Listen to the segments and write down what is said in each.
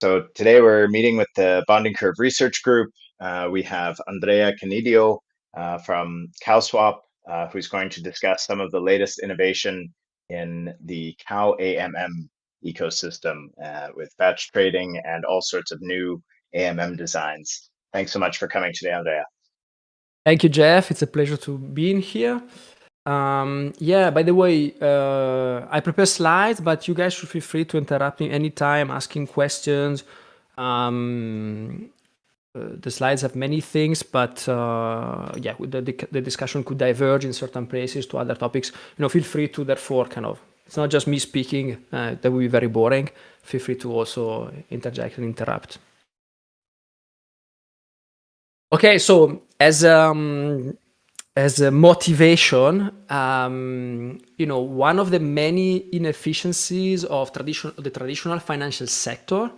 So today we're meeting with the Bonding Curve Research Group. We have Andrea Canidio from Cowswap, who's going to discuss some of the latest innovation in the CowAMM ecosystem with batch trading and all sorts of new AMM designs. Thanks so much for coming today, Andrea. Thank you, Jeff. It's a pleasure to be in here. Yeah, by the way, I prepare slides, but you guys should feel free to interrupt me anytime, asking questions. The slides have many things, but yeah, the discussion could diverge in certain places to other topics. Feel free to therefore it's not just me speaking, that would be very boring. Feel free to also interject and interrupt. Okay, so as a motivation, one of the many inefficiencies of the traditional financial sector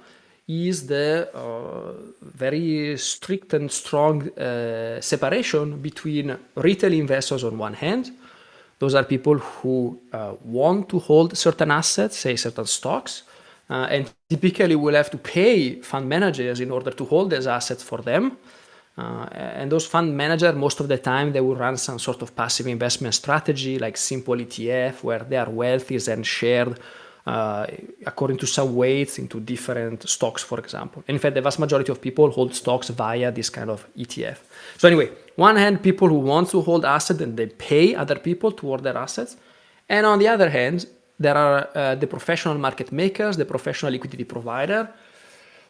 is the very strict and strong separation between retail investors on one hand. Those are people who want to hold certain assets, say certain stocks, and typically will have to pay fund managers in order to hold those assets for them. And those fund managers, most of the time, they will run some sort of passive investment strategy like simple ETF, where their wealth is then shared according to some weights into different stocks, for example. In fact, the vast majority of people hold stocks via this kind of ETF. So anyway, one hand, people who want to hold assets and they pay other people to hold their assets. And on the other hand, there are the professional market makers, the professional liquidity provider,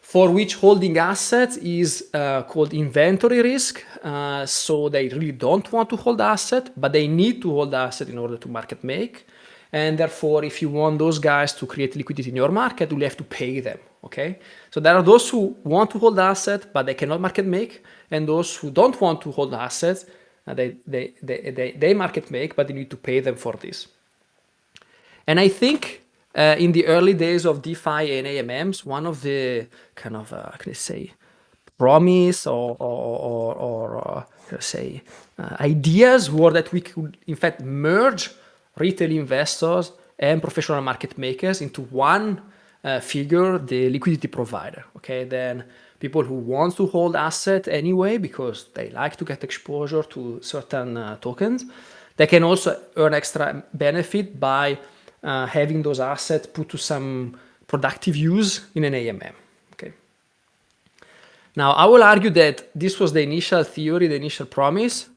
for which holding assets is called inventory risk. So they really don't want to hold asset, but they need to hold asset in order to market make. And therefore, if you want those guys to create liquidity in your market, you'll have to pay them, okay? So there are those who want to hold asset, but they cannot market make, and those who don't want to hold assets, they market make, but they need to pay them for this. And I think in the early days of DeFi and AMMs, one of the kind of, promise or ideas were that we could, in fact, merge retail investors and professional market makers into one figure, the liquidity provider. Okay, then people who want to hold asset anyway because they like to get exposure to certain tokens, they can also earn extra benefit by having those assets put to some productive use in an AMM. Okay. Now, I will argue that this was the initial theory, the initial promise.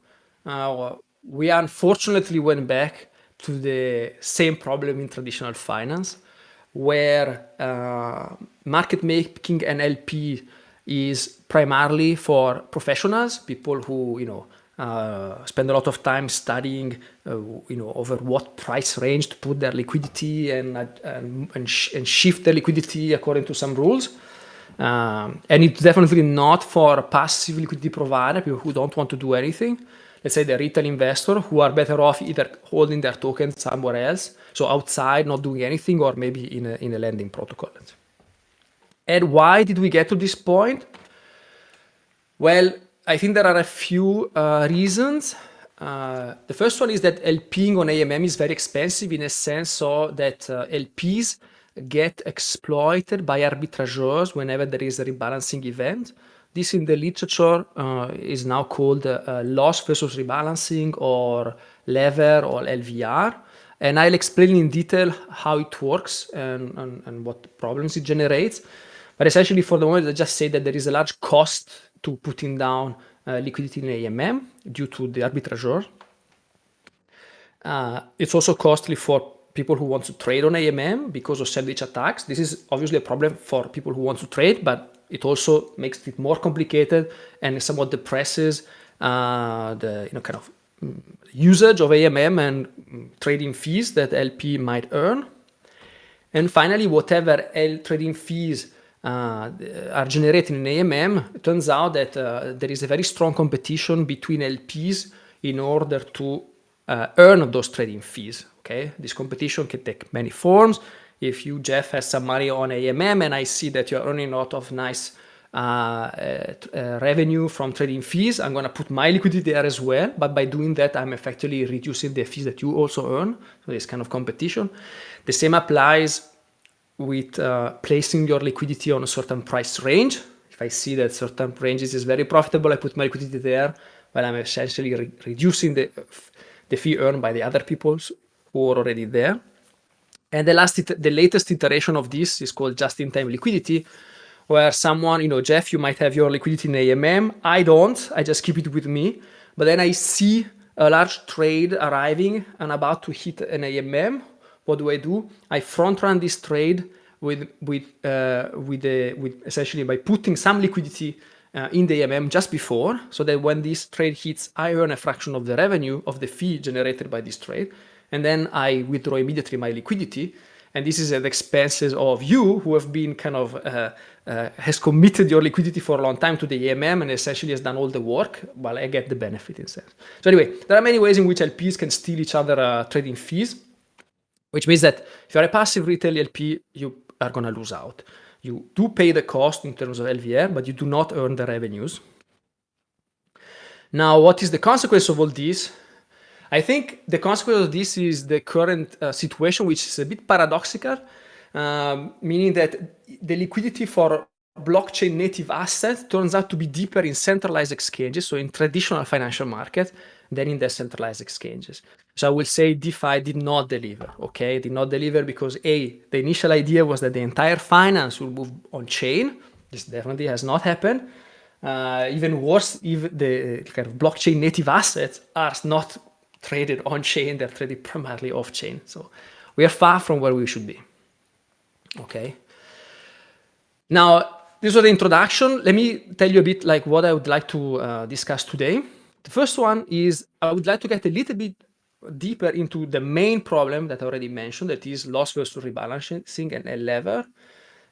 We unfortunately went back to the same problem in traditional finance, where market making and LP is primarily for professionals, people who spend a lot of time studying, over what price range to put their liquidity and shift the liquidity according to some rules. And it's definitely not for a passive liquidity provider, people who don't want to do anything. Let's say the retail investor who are better off either holding their tokens somewhere else, so outside, not doing anything, or maybe in a lending protocol. And why did we get to this point? Well, I think there are a few reasons. The first one is that LPing on AMM is very expensive in a sense so that LPs get exploited by arbitrageurs whenever there is a rebalancing event. This in the literature is now called loss versus rebalancing, or lever, or LVR. And I'll explain in detail how it works and what problems it generates. But essentially, for the moment, I just say that there is a large cost to putting down liquidity in AMM due to the arbitrageur. It's also costly for people who want to trade on AMM because of sandwich attacks. This is obviously a problem for people who want to trade, but it also makes it more complicated and somewhat depresses the usage of AMM and trading fees that LP might earn. And finally, whatever trading fees are generated in AMM, it turns out that there is a very strong competition between LPs in order to earn those trading fees. Okay, this competition can take many forms. If you, Jeff, has some money on AMM and I see that you're earning a lot of nice revenue from trading fees, I'm going to put my liquidity there as well. But by doing that, I'm effectively reducing the fees that you also earn. So this kind of competition. The same applies placing your liquidity on a certain price range. If I see that certain ranges is very profitable, I put my liquidity there, while I'm essentially reducing the fee earned by the other people who are already there. And the latest iteration of this is called just-in-time liquidity, where someone, Jeff, you might have your liquidity in AMM. I don't. I just keep it with me. But then I see a large trade arriving and about to hit an AMM. What do? I front run this trade with essentially by putting some liquidity in the AMM just before, so that when this trade hits, I earn a fraction of the revenue of the fee generated by this trade, and then I withdraw immediately my liquidity. And this is at the expenses of you, who have been kind of has committed your liquidity for a long time to the AMM and essentially has done all the work, while I get the benefit instead. So anyway, there are many ways in which LPs can steal each other trading fees, which means that if you're a passive retail LP, you are going to lose out. You do pay the cost in terms of LVR, but you do not earn the revenues. Now, what is the consequence of all this? I think the consequence of this is the current situation, which is a bit paradoxical, meaning that the liquidity for blockchain native assets turns out to be deeper in centralized exchanges, so in traditional financial markets, than in decentralized exchanges. So I will say DeFi did not deliver, okay? Did not deliver because the initial idea was that the entire finance will move on chain. This definitely has not happened. Even worse, even the kind of blockchain native assets are not traded on chain, they're traded primarily off chain. So we are far from where we should be, okay? Now, this was the introduction. Let me tell you a bit like what I would like to discuss today. The first one is I would like to get a little bit deeper into the main problem that I already mentioned, that is loss versus rebalancing and a lever.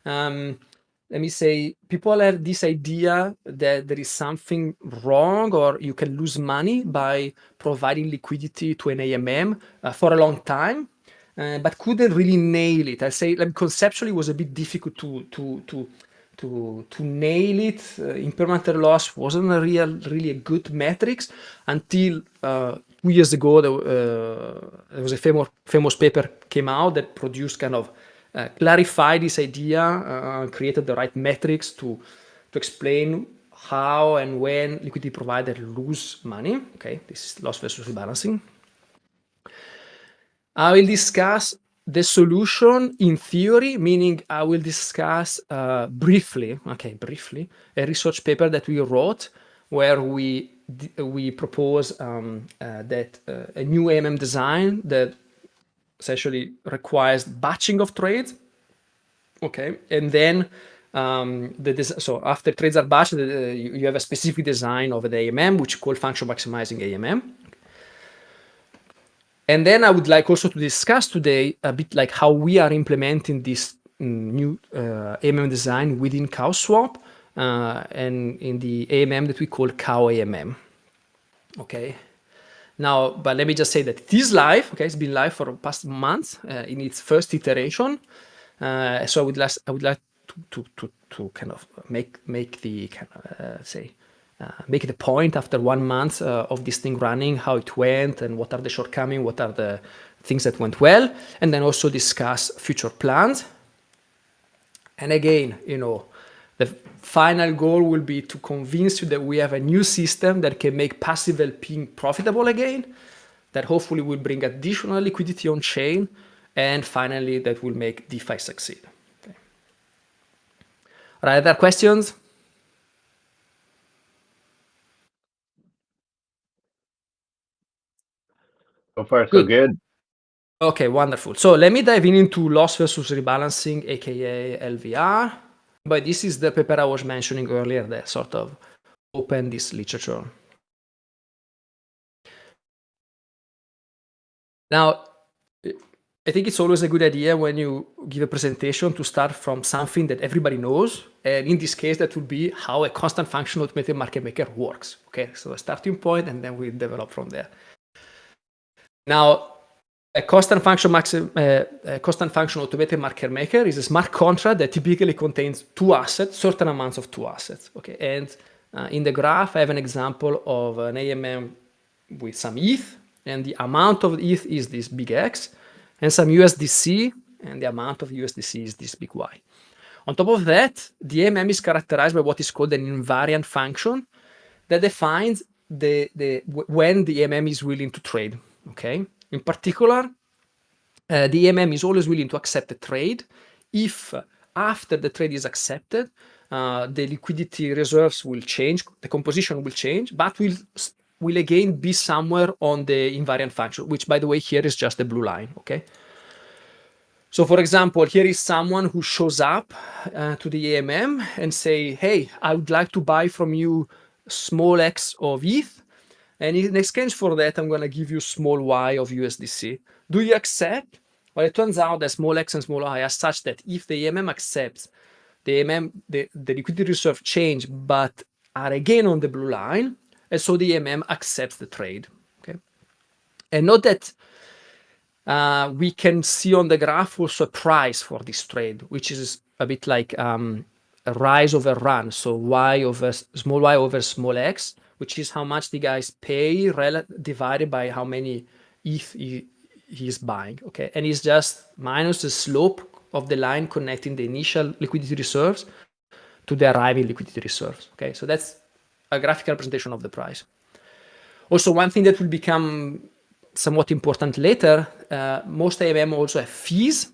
Let me say, people have this idea that there is something wrong or you can lose money by providing liquidity to an AMM for a long time, but couldn't really nail it. I say conceptually it was a bit difficult to nail it. Impermanent loss wasn't really a good metrics until 2 years ago. There was a famous paper came out that produced kind of clarified this idea, created the right metrics to explain how and when liquidity providers lose money. Okay, this is loss versus rebalancing. I will discuss the solution in theory, meaning I will discuss briefly, a research paper that we wrote where we propose that a new AMM design that essentially requires batching of trades, okay, and then so after trades are batched, you have a specific design of the AMM, which is called Function Maximizing AMM. And then I would like also to discuss today a bit like how we are implementing this new AMM design within Cowswap and in the AMM that we call CowAMM. Okay. Now, but let me just say that it is live. Okay, it's been live for the past month in its first iteration. So I would like to kind of make the kind of make the point after 1 month of this thing running, how it went and what are the shortcomings, what are the things that went well, and then also discuss future plans. And again, the final goal will be to convince you that we have a new system that can make passive LPing profitable again, that hopefully will bring additional liquidity on chain, and finally that will make DeFi succeed. Okay. All right, other questions? So far, so good. Okay, wonderful. So let me dive into loss versus rebalancing, aka LVR. But this is the paper I was mentioning earlier that sort of opened this literature. Now, I think it's always a good idea when you give a presentation to start from something that everybody knows. And in this case, that would be how a constant function automated market maker works. Okay, so a starting point, and then we develop from there. Now, a constant function automated market maker is a smart contract that typically contains two assets, certain amounts of two assets. Okay, and in the graph, I have an example of an AMM with some ETH, and the amount of ETH is this big X, and some USDC, and the amount of USDC is this big Y. On top of that, the AMM is characterized by what is called an invariant function that defines when the AMM is willing to trade. Okay. In particular, the AMM is always willing to accept a trade if after the trade is accepted, the liquidity reserves will change, the composition will change, but will again be somewhere on the invariant function, which, by the way, here is just the blue line. Okay. So, for example, here is someone who shows up to the AMM and say, hey, I would like to buy from you small x of ETH. And in exchange for that, I'm going to give you small y of USDC. Do you accept? Well, it turns out that small x and small y are such that if the AMM accepts, the liquidity reserve change, but are again on the blue line, and so the AMM accepts the trade. Okay. And note that we can see on the graph also a price for this trade, which is a bit like a rise over run. So y over small x, which is how much the guys pay divided by how many ETH he's buying. Okay, and it's just minus the slope of the line connecting the initial liquidity reserves to the arriving liquidity reserves. Okay, so that's a graphical representation of the price. Also, one thing that will become somewhat important later, most AMM also have fees.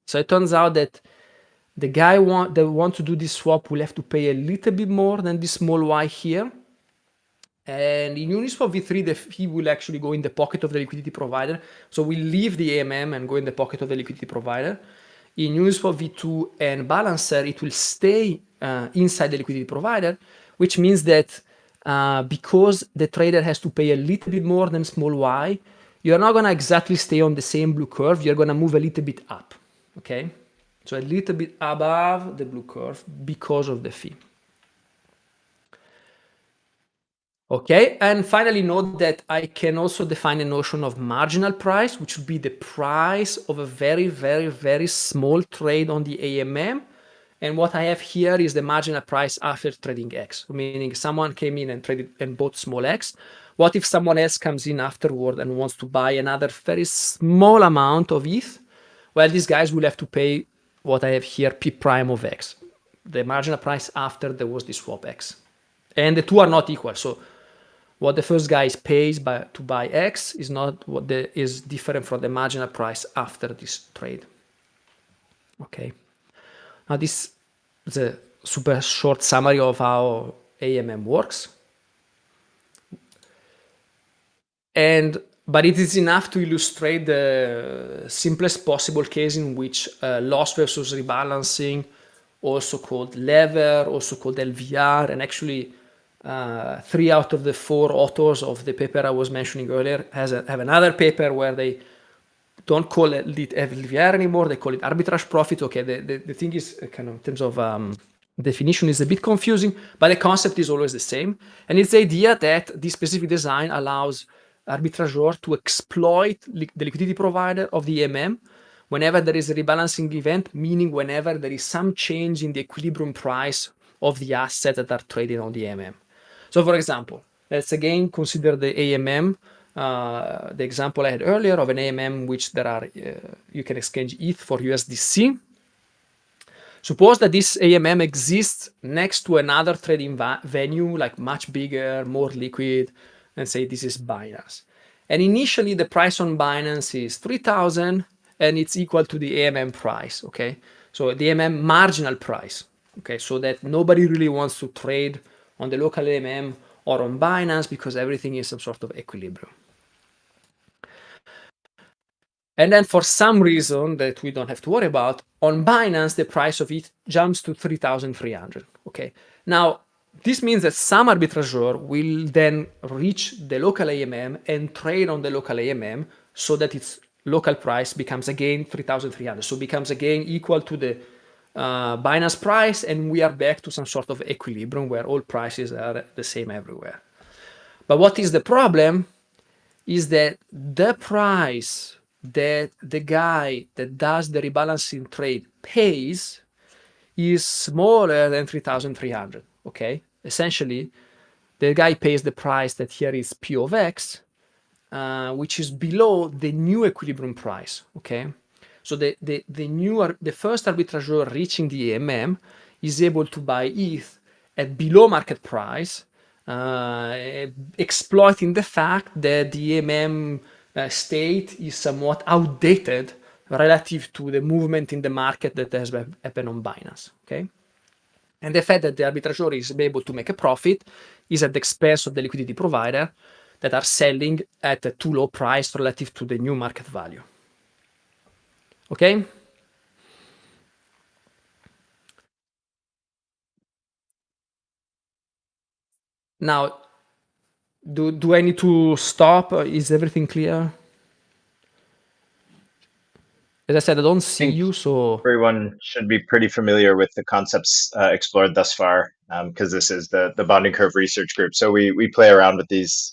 So it turns out that the guy that want to do this swap will have to pay a little bit more than this small y here. And in Uniswap v3, the fee will actually go in the pocket of the liquidity provider. So we leave the AMM and go in the pocket of the liquidity provider. In Uniswap v2 and Balancer, it will stay inside the liquidity provider, which means that because the trader has to pay a little bit more than small y, you're not going to exactly stay on the same blue curve. You're going to move a little bit up. Okay? So a little bit above the blue curve because of the fee. Okay, and finally note that I can also define a notion of marginal price, which would be the price of a very, very, very small trade on the AMM. And what I have here is the marginal price after trading X, meaning someone came in and traded and bought small X. What if someone else comes in afterward and wants to buy another very small amount of ETH? Well, these guys will have to pay what I have here, P prime of X, the marginal price after there was the swap X. And the two are not equal. So what the first guy pays to buy X is not what is different from the marginal price after this trade. Okay. Now this is a super short summary of how AMM works. But it is enough to illustrate the simplest possible case in which loss versus rebalancing, also called lever, also called LVR, and actually 3 out of the 4 authors of the paper I was mentioning earlier have another paper where they don't call it LVR anymore, they call it arbitrage profit. Okay, the thing is kind of in terms of definition is a bit confusing, but the concept is always the same. And it's the idea that this specific design allows arbitrageurs to exploit the liquidity provider of the AMM whenever there is a rebalancing event, meaning whenever there is some change in the equilibrium price of the asset that are traded on the AMM. So for example, let's again consider the AMM, the example I had earlier of an AMM which there are, you can exchange ETH for USDC. Suppose that this AMM exists next to another trading venue, like much bigger, more liquid, and say this is Binance. And initially the price on Binance is 3,000 and it's equal to the AMM price, okay? So the AMM marginal price, okay? So that nobody really wants to trade on the local AMM or on Binance because everything is some sort of equilibrium. And then for some reason that we don't have to worry about, on Binance, the price of it jumps to 3,300, okay? Now, this means that some arbitrageur will then reach the local AMM and trade on the local AMM so that its local price becomes again 3,300. So becomes again equal to the Binance price, and we are back to some sort of equilibrium where all prices are the same everywhere. But what is the problem is that the price that the guy that does the rebalancing trade pays is smaller than 3,300, okay? Essentially, the guy pays the price that here is P of X, which is below the new equilibrium price, okay? So the first arbitrageur reaching the AMM is able to buy ETH at below market price, exploiting the fact that the AMM state is somewhat outdated relative to the movement in the market that has happened on Binance. Okay. And the fact that the arbitrageur is able to make a profit is at the expense of the liquidity provider that are selling at a too low price relative to the new market value. Okay? Now, do I need to stop? Is everything clear? As I said, I don't see you, so everyone should be pretty familiar with the concepts explored thus far, because this is the bonding curve research group. So we play around with these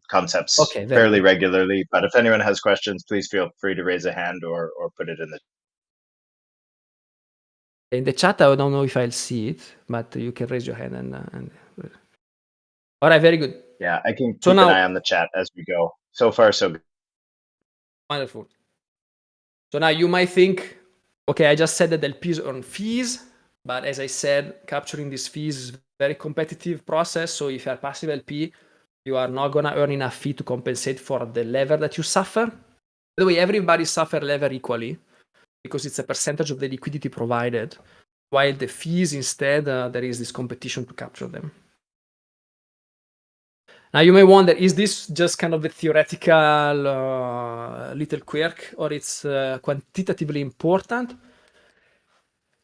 concepts fairly regularly. But if anyone has questions, please feel free to raise a hand or put it in the chat. I don't know if I'll see it, but you can raise your hand and all right, very good. Yeah, I can keep an eye on the chat as we go. So far, so good. Wonderful. So now you might think, okay, I just said that LPs earn fees, but as I said, capturing these fees is a very competitive process. So if you're a passive LP, you are not going to earn enough fee to compensate for the lever that you suffer. By the way, everybody suffers lever equally because it's a percentage of the liquidity provided, while the fees instead, there is this competition to capture them. Now you may wonder, is this just kind of a theoretical little quirk, or it's quantitatively important?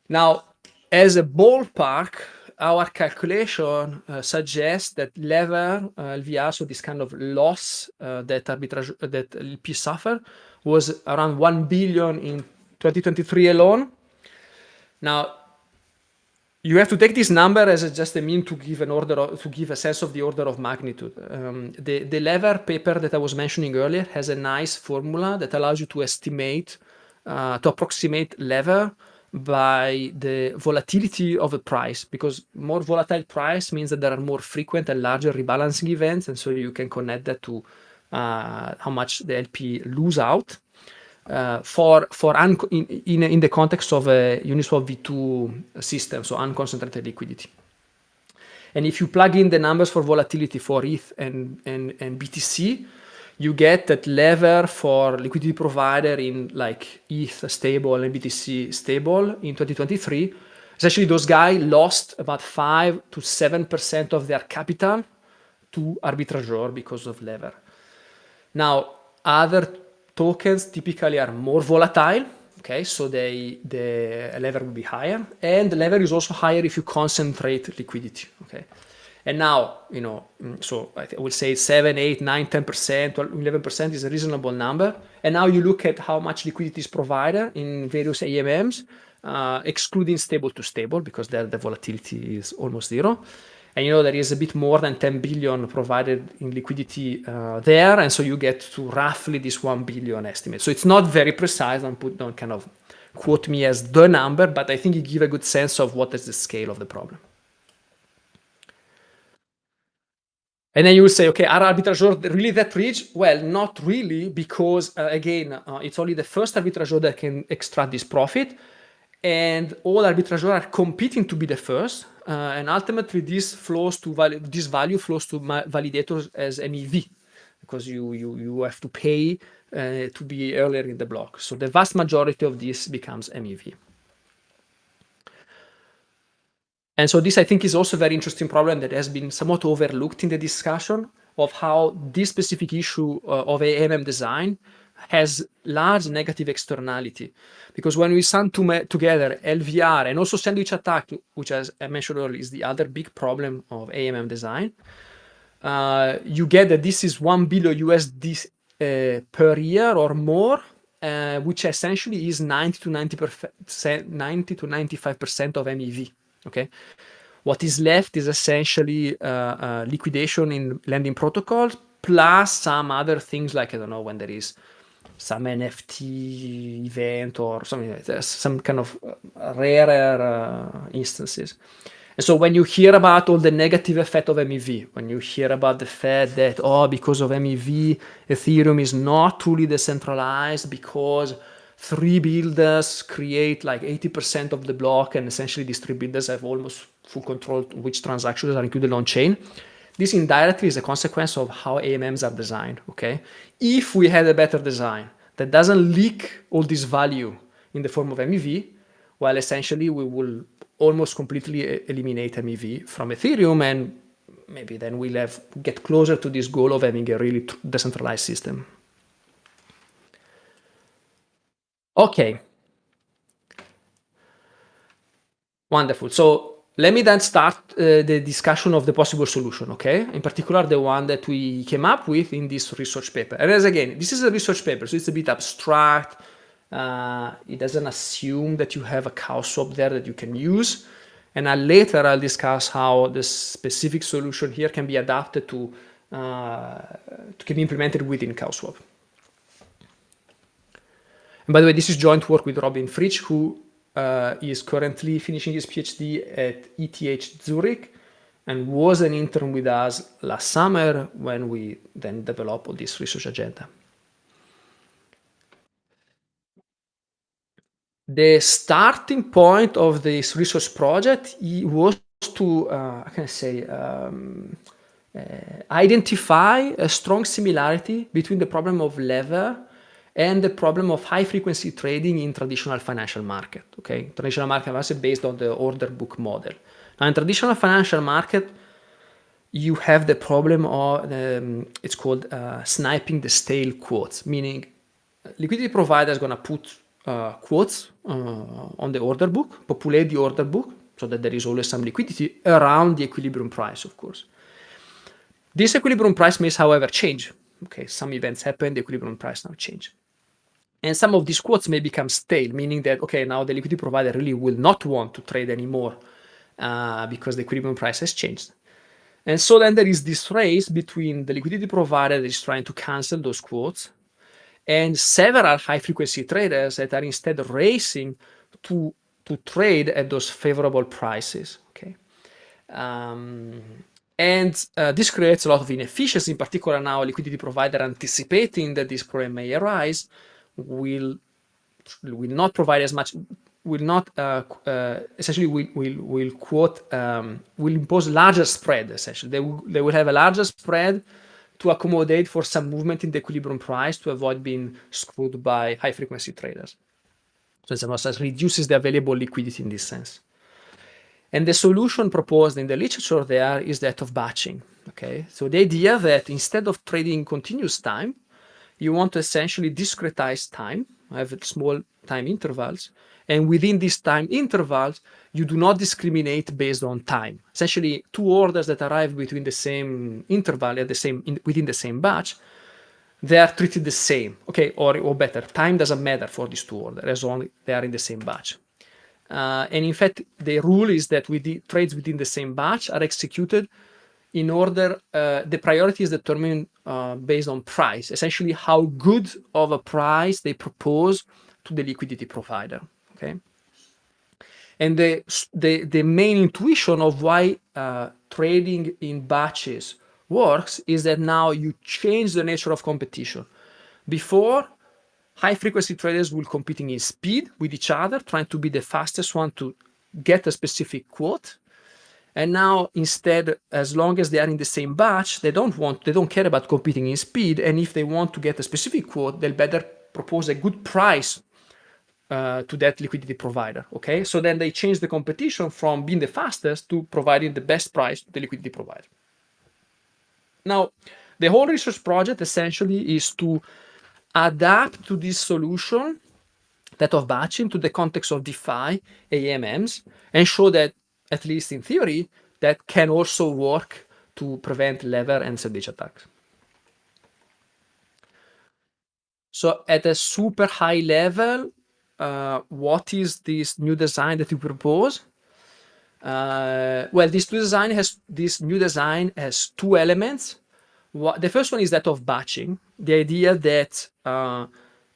Now, as a ballpark, our calculation suggests that lever LVR, so this kind of loss that LP suffer, was around 1 billion in 2023 alone. Now, you have to take this number as just a mean to give a sense of the order of magnitude. The lever paper that I was mentioning earlier has a nice formula that allows you to estimate, to approximate lever by the volatility of a price, because more volatile price means that there are more frequent and larger rebalancing events, and so you can connect that to how much the LP lose out. In the context of a Uniswap v2 system, so unconcentrated liquidity. And if you plug in the numbers for volatility for ETH and BTC, you get that lever for liquidity provider in like ETH stable and BTC stable in 2023. Essentially, those guys lost about 5 to 7% of their capital to arbitrageur because of lever. Now, other tokens typically are more volatile, okay, so the lever will be higher, and the lever is also higher if you concentrate liquidity, okay. And now, so I will say 7, 8, 9, 10%, or 11% is a reasonable number. And now you look at how much liquidity is provided in various AMMs, excluding stable to stable, because there the volatility is almost zero. And there is a bit more than 10 billion provided in liquidity there. And so you get to roughly this 1 billion estimate. So it's not very precise. Don't kind of quote me as the number, but I think it gives a good sense of what is the scale of the problem. And then you will say, okay, are arbitrageurs really that rich? Well, not really, because again, it's only the first arbitrageur that can extract this profit. And all arbitrageurs are competing to be the first. And ultimately, this value flows to validators as MEV, because you have to pay to be earlier in the block. So the vast majority of this becomes MEV. And so this, I think, is also a very interesting problem that has been somewhat overlooked in the discussion of how this specific issue of AMM design has large negative externality. Because when we sum together LVR and also sandwich attack, which, as I mentioned earlier, is the other big problem of AMM design, you get that this is $1 billion USD per year or more, which essentially is 90 to 95% of MEV. Okay, what is left is essentially liquidation in lending protocols plus some other things like, I don't know, when there is some NFT event or something like that, some kind of rarer instances. And so when you hear about all the negative effect of MEV, when you hear about the fact that, because of MEV, Ethereum is not truly decentralized because 3 builders create like 80% of the block, and essentially these 3 builders have almost full control of which transactions are included on chain. This indirectly is a consequence of how AMMs are designed, okay? If we had a better design that doesn't leak all this value in the form of MEV, well, essentially we will almost completely eliminate MEV from Ethereum, and maybe then we'll get closer to this goal of having a really decentralized system. Okay. Wonderful. So let me then start the discussion of the possible solution, okay? In particular, the one that we came up with in this research paper. And as again, this is a research paper, so it's a bit abstract. It doesn't assume that you have a Cowswap there that you can use. And later I'll discuss how the specific solution here can be adapted to can be implemented within Cowswap. And by the way, this is joint work with Robin Fritsch, who is currently finishing his PhD at ETH Zurich and was an intern with us last summer when we then developed all this research agenda. The starting point of this research project was to, how can I say, identify a strong similarity between the problem of lever and the problem of high-frequency trading in traditional financial market, okay? Traditional market was based on the order book model. Now, in traditional financial market, you have the problem of, it's called sniping the stale quotes, meaning liquidity provider is going to put quotes on the order book, populate the order book, so that there is always some liquidity around the equilibrium price, of course. This equilibrium price may, however, change. Okay, some events happen, the equilibrium price now change. And some of these quotes may become stale, meaning that, okay, now the liquidity provider really will not want to trade anymore because the equilibrium price has changed. And so then there is this race between the liquidity provider that is trying to cancel those quotes and several high-frequency traders that are instead racing to trade at those favorable prices, okay? This creates a lot of inefficiency. In particular, now a liquidity provider anticipating that this problem may arise will not provide as much, will not essentially will quote will impose larger spread. Essentially, they will have a larger spread to accommodate for some movement in the equilibrium price to avoid being screwed by high frequency traders. So it's almost as reduces the available liquidity in this sense. And the solution proposed in the literature there is that of batching. Okay, so the idea that instead of trading continuous time, you want to essentially discretize time, have small time intervals, and within these time intervals, you do not discriminate based on time. Essentially, two orders that arrive between the same interval at the same within the same batch, they are treated the same. Okay, or better, time doesn't matter for these two orders as long as they are in the same batch. And in fact, the rule is that trades within the same batch are executed in order, the priority is determined based on price, essentially how good of a price they propose to the liquidity provider, okay? And the main intuition of why trading in batches works is that now you change the nature of competition. Before, high-frequency traders will competing in speed with each other, trying to be the fastest one to get a specific quote. And now, instead, as long as they are in the same batch, they don't care about competing in speed. And if they want to get a specific quote, they'll better propose a good price to that liquidity provider. Okay, so then they change the competition from being the fastest to providing the best price to the liquidity provider. Now, the whole research project essentially is to adapt to this solution, that of batching, to the context of DeFi AMMs, and show that, at least in theory, that can also work to prevent lever and sandwich attacks. So at a super high level, what is this new design that we propose? Well, this new design has two elements. The first one is that of batching, the idea that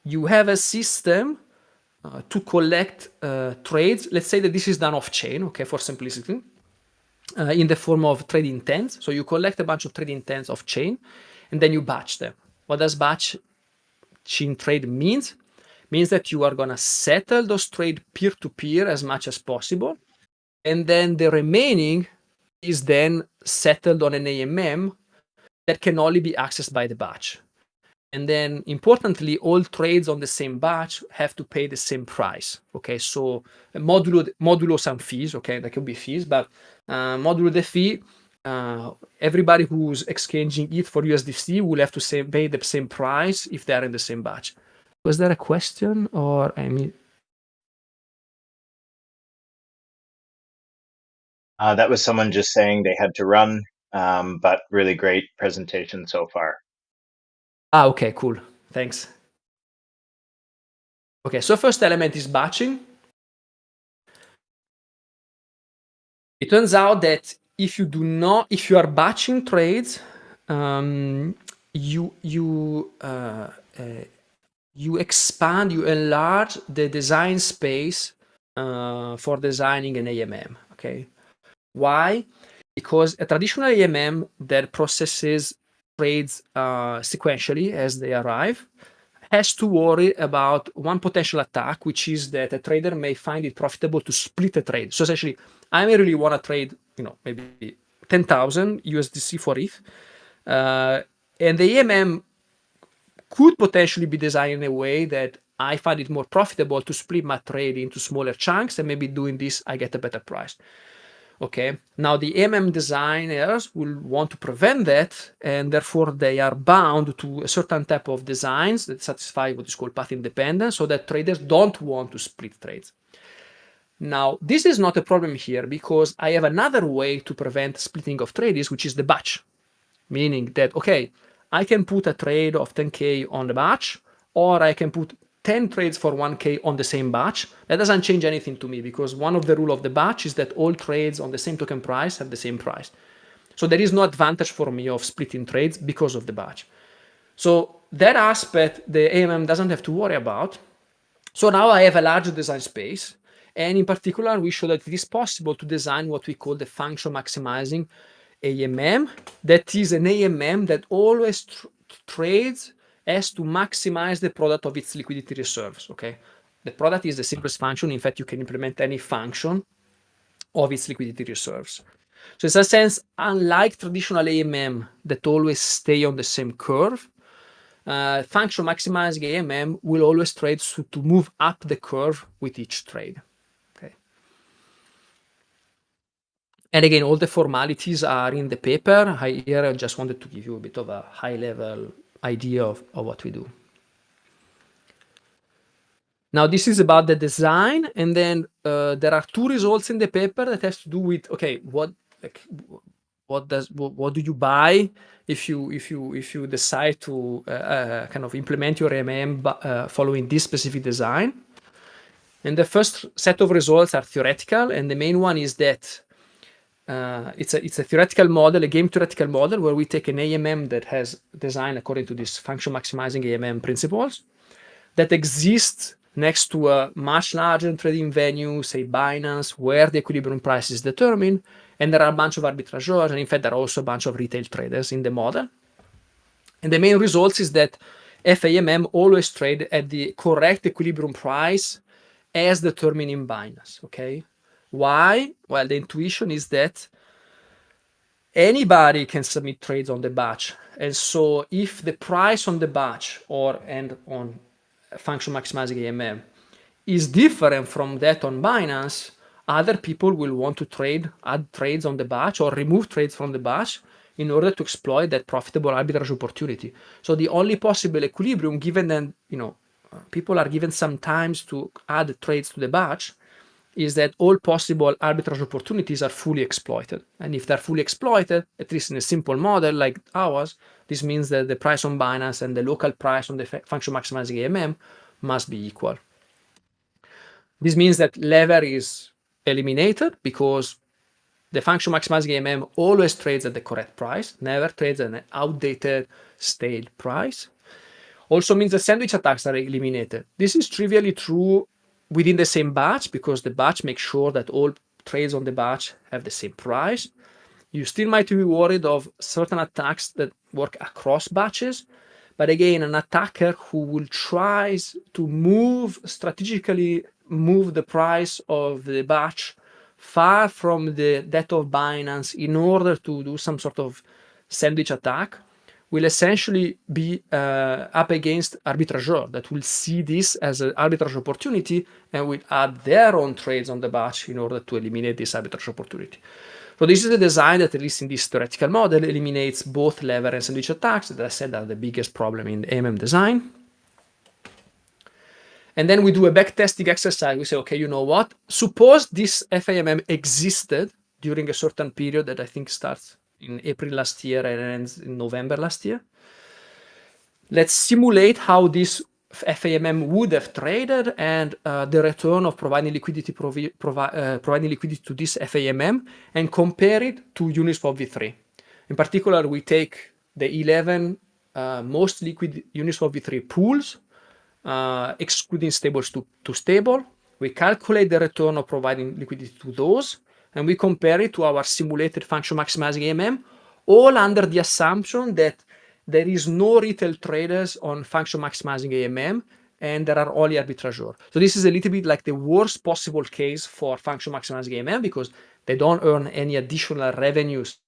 you have a system to collect trades. Let's say that this is done off-chain, okay, for simplicity, in the form of trade intents. So you collect a bunch of trade intents off-chain, and then you batch them. What does batching trade means? means that you are going to settle those trades peer-to-peer as much as possible. And then the remaining is then settled on an AMM that can only be accessed by the batch. And then importantly, all trades on the same batch have to pay the same price. Okay, so modulo some fees. Okay, there could be fees, but modulo the fee. Everybody who's exchanging ETH for USDC will have to pay the same price if they're in the same batch. Was there a question or I mean? That was someone just saying they had to run, but really great presentation so far. Okay, cool. Thanks. Okay, so first element is batching. It turns out that if you are batching trades, you enlarge the design space for designing an AMM. Okay, why? Because a traditional AMM that processes trades sequentially as they arrive has to worry about one potential attack, which is that a trader may find it profitable to split a trade. So essentially, I may really want to trade, maybe 10,000 USDC for ETH, and the AMM could potentially be designed in a way that I find it more profitable to split my trade into smaller chunks, and maybe doing this, I get a better price. Okay, now the AMM designers will want to prevent that, and therefore they are bound to a certain type of designs that satisfy what is called path independence, so that traders don't want to split trades. Now, this is not a problem here because I have another way to prevent splitting of trades, which is the batch, meaning that, okay, I can put a trade of 10K on the batch, or I can put 10 trades for 1K on the same batch. That doesn't change anything to me because one of the rules of the batch is that all trades on the same token price have the same price. So there is no advantage for me of splitting trades because of the batch. So that aspect, the AMM doesn't have to worry about. So now I have a larger design space. And in particular, we show that it is possible to design what we call the function maximizing AMM. That is an AMM that always trades as to maximize the product of its liquidity reserves. Okay, the product is the simplest function. In fact, you can implement any function of its liquidity reserves. So in a sense, unlike traditional AMM that always stay on the same curve, function maximizing AMM will always trade to move up the curve with each trade. Okay. And again, all the formalities are in the paper. Here I just wanted to give you a bit of a high-level idea of what we do. Now, this is about the design, and then there are two results in the paper that has to do with, okay, what do you buy if you decide to kind of implement your AMM following this specific design. And the first set of results are theoretical, and the main one is that it's a theoretical model, a game theoretical model, where we take an AMM that has designed according to this function maximizing AMM principles that exists next to a much larger trading venue, say Binance, where the equilibrium price is determined, and there are a bunch of arbitrageurs, and in fact, there are also a bunch of retail traders in the model. And the main results is that FAMM always trade at the correct equilibrium price as determined in Binance, okay? Why? Well, the intuition is that anybody can submit trades on the batch. And so if the price on the batch and on function maximizing AMM is different from that on Binance, other people will want to add trades on the batch or remove trades from the batch in order to exploit that profitable arbitrage opportunity. So the only possible equilibrium, given that people are given some times to add trades to the batch, is that all possible arbitrage opportunities are fully exploited. And if they're fully exploited, at least in a simple model like ours, this means that the price on Binance and the local price on the function maximizing AMM must be equal. This means that lever is eliminated because the function maximizing AMM always trades at the correct price, never trades at an outdated, stale price. Also means that sandwich attacks are eliminated. This is trivially true within the same batch because the batch makes sure that all trades on the batch have the same price. You still might be worried of certain attacks that work across batches, but again, an attacker who will try to strategically move the price of the batch far from that of Binance in order to do some sort of sandwich attack will essentially be up against arbitrageurs that will see this as an arbitrage opportunity and will add their own trades on the batch in order to eliminate this arbitrage opportunity. So this is a design that, at least in this theoretical model, eliminates both lever and sandwich attacks that I said are the biggest problem in AMM design. And then we do a backtesting exercise. We say, okay, you know what? Suppose this FAMM existed during a certain period that I think starts in April last year and ends in November last year. Let's simulate how this FAMM would have traded and the return of providing liquidity to this FAMM and compare it to Uniswap v3. In particular, we take the 11 most liquid Uniswap v3 pools, excluding stables to stable. We calculate the return of providing liquidity to those, and we compare it to our simulated function maximizing AMM, all under the assumption that there is no retail traders on function maximizing AMM, and there are only arbitrageurs. So this is a little bit like the worst possible case for function maximizing AMM because they don't earn any additional revenues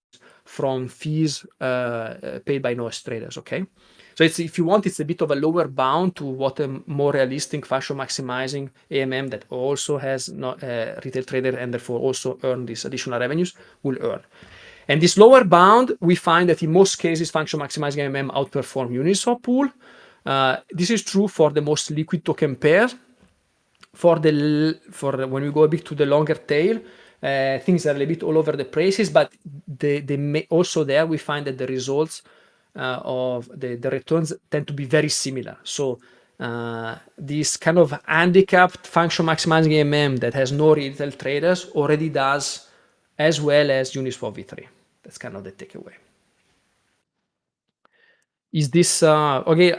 from fees paid by noise traders, okay? So it's, if you want, it's a bit of a lower bound to what a more realistic function maximizing AMM that also has not retail trader and therefore also earn these additional revenues will earn. And this lower bound, we find that in most cases, function maximizing AMM outperform Uniswap pool. This is true for the most liquid token pairs. For when we go a bit to the longer tail, things are a little bit all over the places, but also there we find that the results of the returns tend to be very similar. So this kind of handicapped function maximizing AMM that has no retail traders already does as well as Uniswap v3. That's kind of the takeaway. Is this okay?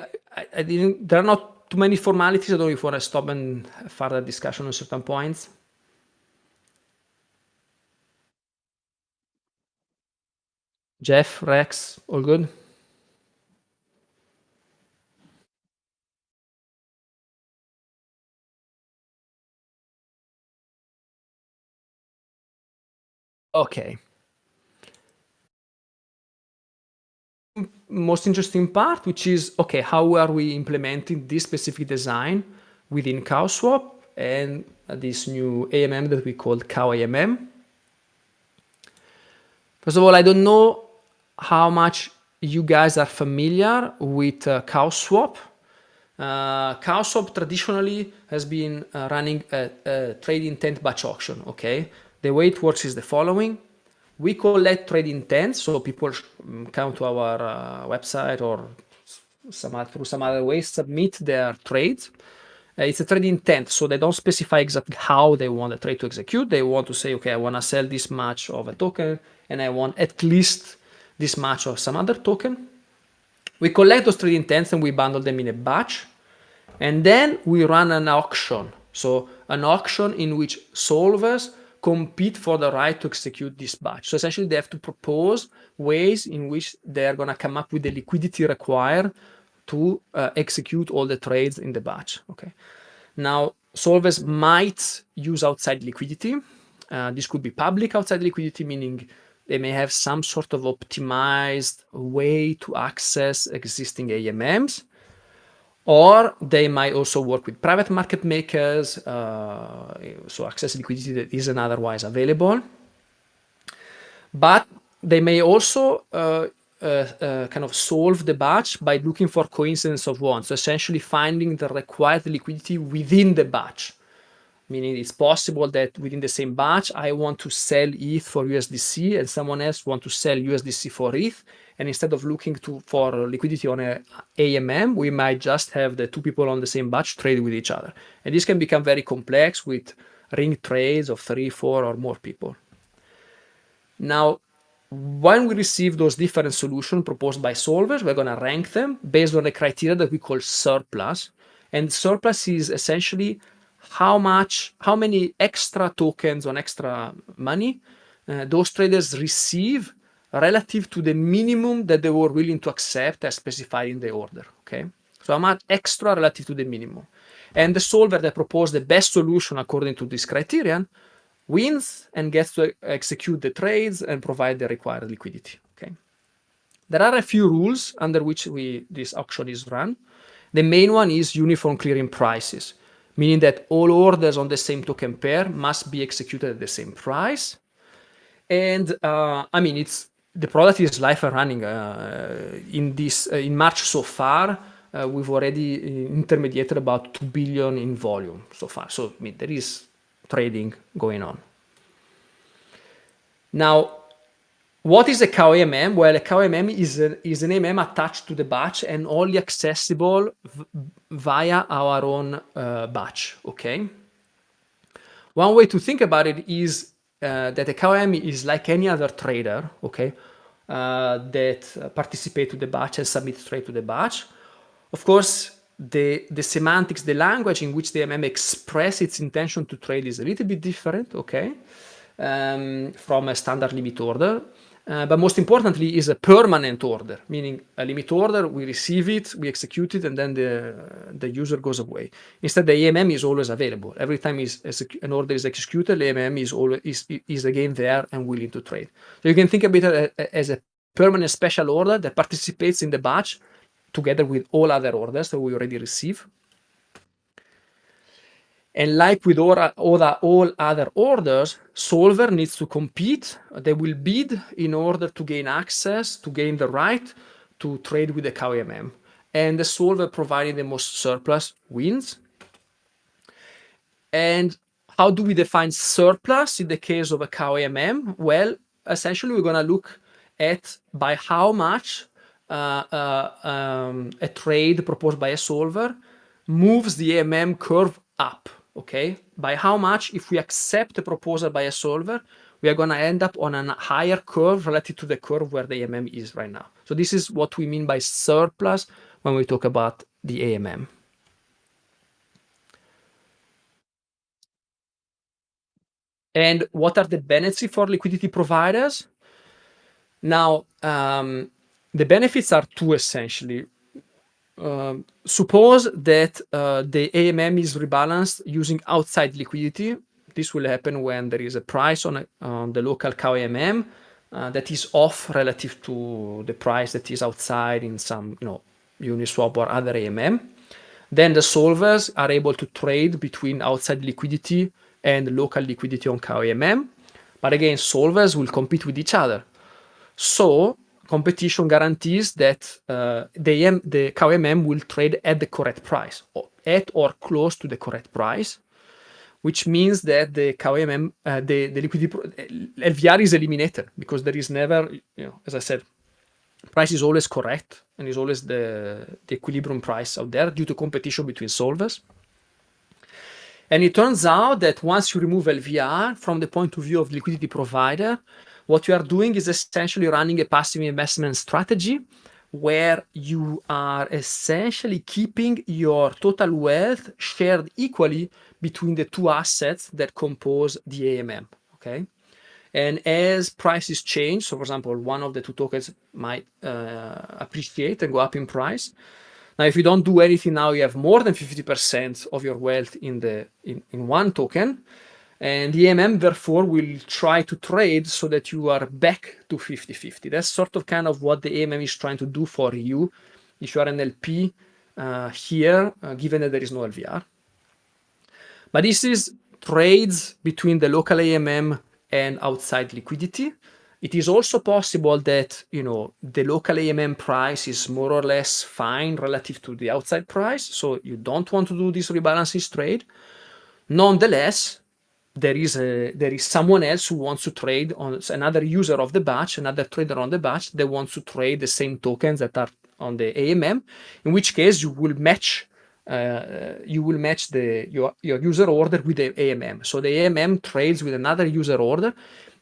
I didn't. There are not too many formalities. I don't know if you want to stop and further discussion on certain points. Jeff, Rex, all good? Okay. Most interesting part, which is, okay, how are we implementing this specific design within Cowswap and this new AMM that we call CowAMM? First of all, I don't know how much you guys are familiar with Cowswap. Cowswap traditionally has been running a trade intent batch auction, okay? The way it works is the following. We collect trade intent, so people come to our website or through some other way, submit their trades. It's a trade intent, so they don't specify exactly how they want the trade to execute. They want to say, okay, I want to sell this much of a token, and I want at least this much of some other token. We collect those trade intents and we bundle them in a batch, and then we run an auction. So an auction in which solvers compete for the right to execute this batch. So essentially they have to propose ways in which they're going to come up with the liquidity required to execute all the trades in the batch. Okay. Now, solvers might use outside liquidity. This could be public outside liquidity, meaning they may have some sort of optimized way to access existing AMMs. Or they might also work with private market makers, so access liquidity that isn't otherwise available. But they may also kind of solve the batch by looking for coincidence of one. So essentially finding the required liquidity within the batch. Meaning it's possible that within the same batch, I want to sell ETH for USDC and someone else want to sell USDC for ETH. And instead of looking for liquidity on a AMM, we might just have the two people on the same batch trade with each other. And this can become very complex with ring trades of 3, 4, or more people. Now, when we receive those different solutions proposed by solvers, we're going to rank them based on a criteria that we call surplus. And surplus is essentially how many extra tokens on extra money those traders receive relative to the minimum that they were willing to accept as specified in the order, okay? So how much extra relative to the minimum. And the solver that proposed the best solution according to this criterion wins and gets to execute the trades and provide the required liquidity, okay? There are a few rules under which this auction is run. The main one is uniform clearing prices, meaning that all orders on the same token pair must be executed at the same price. And I mean, the product is live and running. In March so far, we've already intermediated about 2 billion in volume so far. So I mean, there is trading going on. Now, what is a CowAMM? Well, a CowAMM is an AMM attached to the batch and only accessible via our own batch, okay? One way to think about it is that a CowAMM is like any other trader, okay, that participate to the batch and submit trade to the batch. Of course, the semantics, the language in which the AMM express its intention to trade is a little bit different, okay, from a standard limit order. But most importantly is a permanent order, meaning a limit order, we receive it, we execute it, and then the user goes away. Instead, the AMM is always available. Every time an order is executed, the AMM is again there and willing to trade. So you can think of it as a permanent special order that participates in the batch together with all other orders that we already receive. And like with all other orders, solver needs to compete. They will bid in order to gain access, to gain the right to trade with the CowAMM. And the solver providing the most surplus wins. And how do we define surplus in the case of a CowAMM? Well, essentially, we're going to look at by how much a trade proposed by a solver moves the AMM curve up. Okay, by how much, if we accept the proposal by a solver, we are going to end up on a higher curve relative to the curve where the AMM is right now. So this is what we mean by surplus when we talk about the AMM. And what are the benefits for liquidity providers? Now, the benefits are two essentially. Suppose that the AMM is rebalanced using outside liquidity. This will happen when there is a price on the local CowAMM that is off relative to the price that is outside in some, Uniswap or other AMM. Then the solvers are able to trade between outside liquidity and local liquidity on CowAMM. But again, solvers will compete with each other. So competition guarantees that the CowAMM will trade at the correct price, or at or close to the correct price, which means that the CowAMM, the liquidity LVR is eliminated because there is never, as I said, price is always correct and is always the equilibrium price out there due to competition between solvers. And it turns out that once you remove LVR from the point of view of liquidity provider, what you are doing is essentially running a passive investment strategy where you are essentially keeping your total wealth shared equally between the two assets that compose the AMM, okay? And as prices change, so for example, one of the two tokens might appreciate and go up in price. Now, if you don't do anything now, you have more than 50% of your wealth in one token. And the AMM, therefore, will try to trade so that you are back to 50-50. That's sort of kind of what the AMM is trying to do for you if you are an LP here, given that there is no LVR. But this is trades between the local AMM and outside liquidity. It is also possible that, the local AMM price is more or less fine relative to the outside price. So you don't want to do this rebalancing trade. Nonetheless, there is someone else who wants to trade on another user of the batch, another trader on the batch that wants to trade the same tokens that are on the AMM, in which case you will match your user order with the AMM. So the AMM trades with another user order.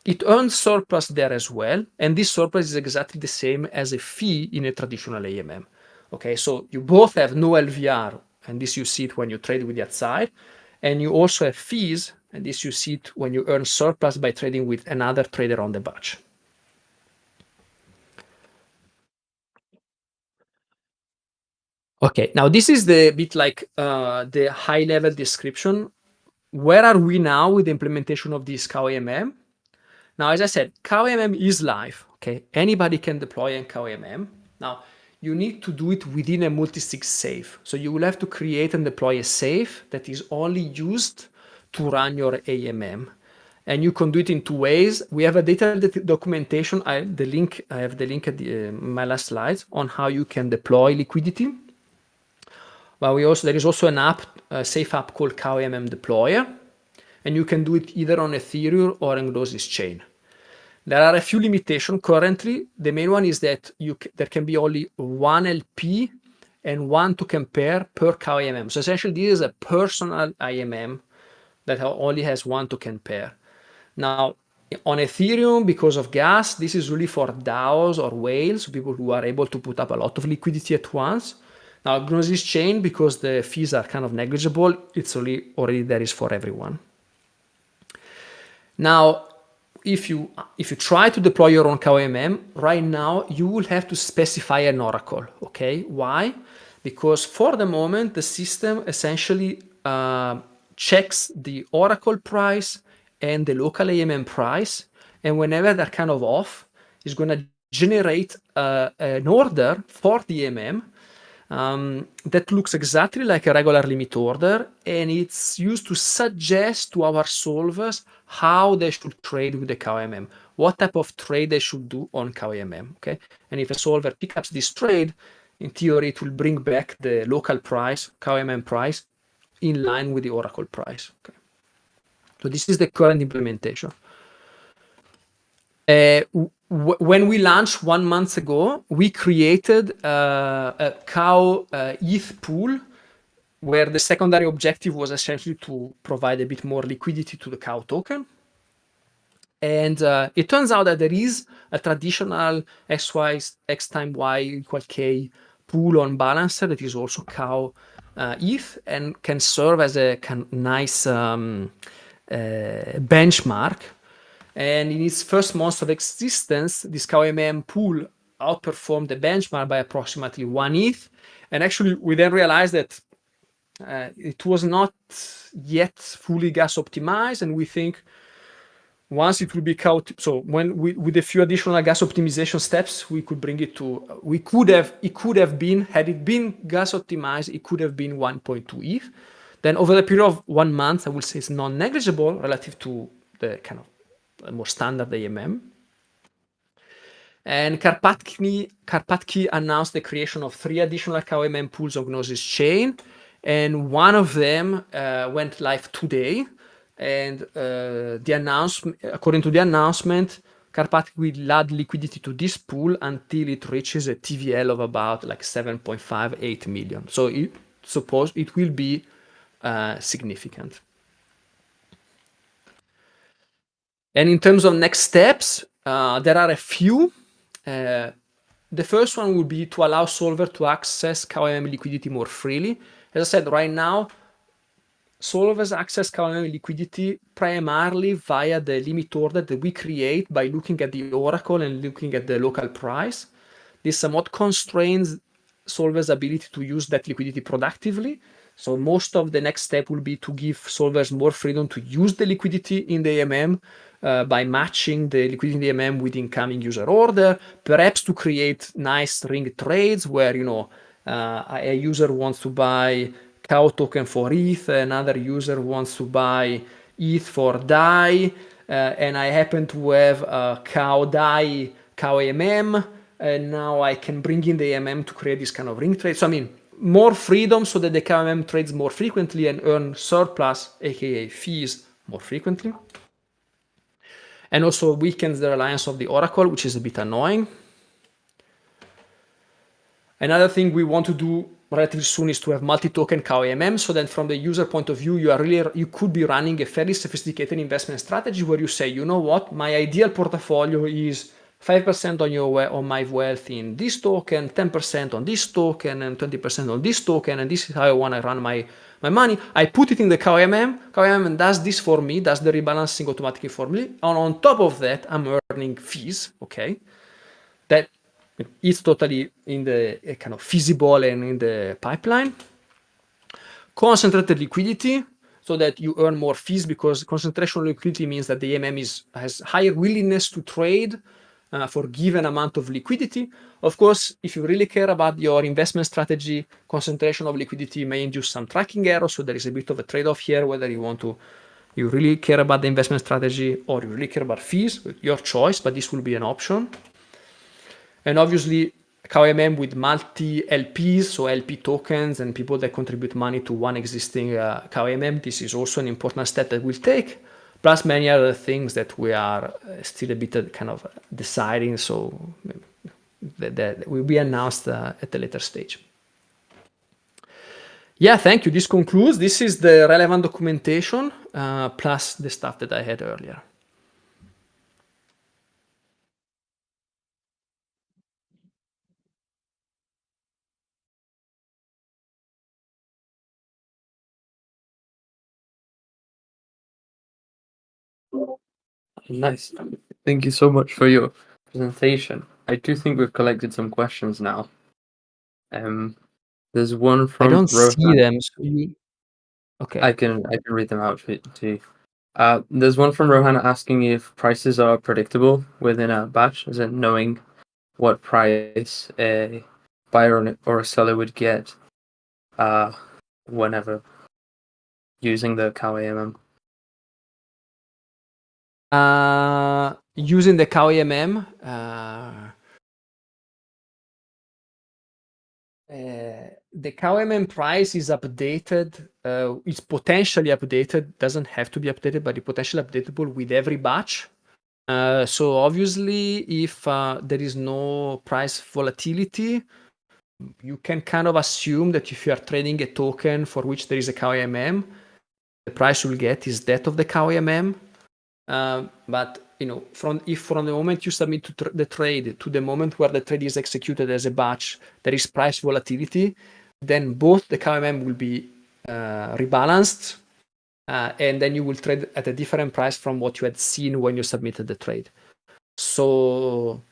It earns surplus there as well, and this surplus is exactly the same as a fee in a traditional AMM. Okay, so you both have no LVR, and this you see it when you trade with the outside, and you also have fees, and this you see it when you earn surplus by trading with another trader on the batch. Okay, now this is the bit like the high level description. Where are we now with the implementation of this CowAMM? Now, as I said, CowAMM is live. Okay, anybody can deploy a CowAMM. Now, you need to do it within a multi-sig safe. So you will have to create and deploy a safe that is only used to run your AMM. And you can do it in two ways. We have a detailed documentation. I have the link at my last slides on how you can deploy liquidity. But there is also an app, a safe app called CowAMM Deployer, and you can do it either on Ethereum or on Gnosis chain. There are a few limitations currently. The main one is that there can be only one LP and one token pair per CowAMM. So essentially, this is a personal AMM that only has one token pair. Now, on Ethereum, because of gas, this is really for DAOs or whales, people who are able to put up a lot of liquidity at once. Now, Gnosis chain, because the fees are kind of negligible, it's already there is for everyone. Now, if you try to deploy your own CowAMM, right now you will have to specify an oracle. Okay, why? Because for the moment the system essentially checks the oracle price and the local AMM price, and whenever they're kind of off, it's going to generate an order for the AMM that looks exactly like a regular limit order, and it's used to suggest to our solvers how they should trade with the CowAMM, what type of trade they should do on CowAMM. Okay, and if a solver picks up this trade, in theory it will bring back the local price, CowAMM price, in line with the oracle price. Okay. So this is the current implementation. When we launched 1 month ago, we created a Cow ETH pool, where the secondary objective was essentially to provide a bit more liquidity to the Cow token. And it turns out that there is a traditional X time Y equal K pool on Balancer that is also Cow ETH and can serve as a nice benchmark. And in its first month of existence, this CowAMM pool outperformed the benchmark by approximately 1 ETH. And actually, we then realized that it was not yet fully gas optimized. And we think once it will be so when with a few additional gas optimization steps, we could bring it to, it could have been, had it been gas optimized, it could have been 1.2 ETH. Then over the period of 1 month, I will say it's non-negligible relative to the kind of more standard AMM. And Karpathy announced the creation of 3 additional CowAMM pools on Gnosis chain, and one of them went live today. And the announcement, according to the announcement, Karpathy will add liquidity to this pool until it reaches a TVL of about like 7.58 million. So suppose it will be significant. And in terms of next steps, there are a few. The first one would be to allow solver to access CowAMM liquidity more freely. As I said, right now, solvers access CowAMM liquidity primarily via the limit order that we create by looking at the oracle and looking at the local price. This somewhat constrains solvers' ability to use that liquidity productively. So most of the next step will be to give solvers more freedom to use the liquidity in the AMM by matching the liquidity in the AMM with incoming user order, perhaps to create nice ring trades where, you know, a user wants to buy Cow token for ETH, another user wants to buy ETH for DAI, and I happen to have a Cow DAI CowAMM, and now I can bring in the AMM to create this kind of ring trade. So I mean, more freedom so that the CowAMM trades more frequently and earn surplus, aka fees, more frequently. And also weakens the reliance of the oracle, which is a bit annoying. Another thing we want to do relatively soon is to have multi-token CowAMM, so that from the user point of view, you could be running a fairly sophisticated investment strategy where you say, you know what, my ideal portfolio is 5% on my wealth in this token, 10% on this token, and 20% on this token, and this is how I want to run my money. I put it in the CowAMM. CowAMM does this for me, does the rebalancing automatically for me, and on top of that, I'm earning fees, okay? That it's totally in the kind of feasible and in the pipeline. Concentrated liquidity, so that you earn more fees, because concentration liquidity means that the AMM has higher willingness to trade for given amount of liquidity. Of course, if you really care about your investment strategy, concentration of liquidity may induce some tracking errors. So there is a bit of a trade-off here, whether you really care about the investment strategy or you really care about fees, your choice, but this will be an option. And obviously, CowAMM with multi LPs, so LP tokens and people that contribute money to one existing CowAMM, this is also an important step that we'll take, plus many other things that we are still a bit kind of deciding, so that will be announced at a later stage. Yeah, thank you. This concludes. This is the relevant documentation, plus the stuff that I had earlier. Nice. Thank you so much for your presentation. I do think we've collected some questions now. There's one from I don't see Rohan. them. So okay. I can read them out to you. There's one from Rohan asking if prices are predictable within a batch, as in knowing what price a buyer or a seller would get whenever using the CowAMM. Using the CowAMM, the CowAMM price is updated. It's potentially updated. Doesn't have to be updated, but it's potentially updatable with every batch. So obviously, if there is no price volatility, you can kind of assume that if you are trading a token for which there is a CowAMM, the price you'll get is that of the CowAMM. But from the moment you submit the trade to the moment where the trade is executed as a batch, there is price volatility, then both the CowAMM will be rebalanced, and then you will trade at a different price from what you had seen when you submitted the trade. So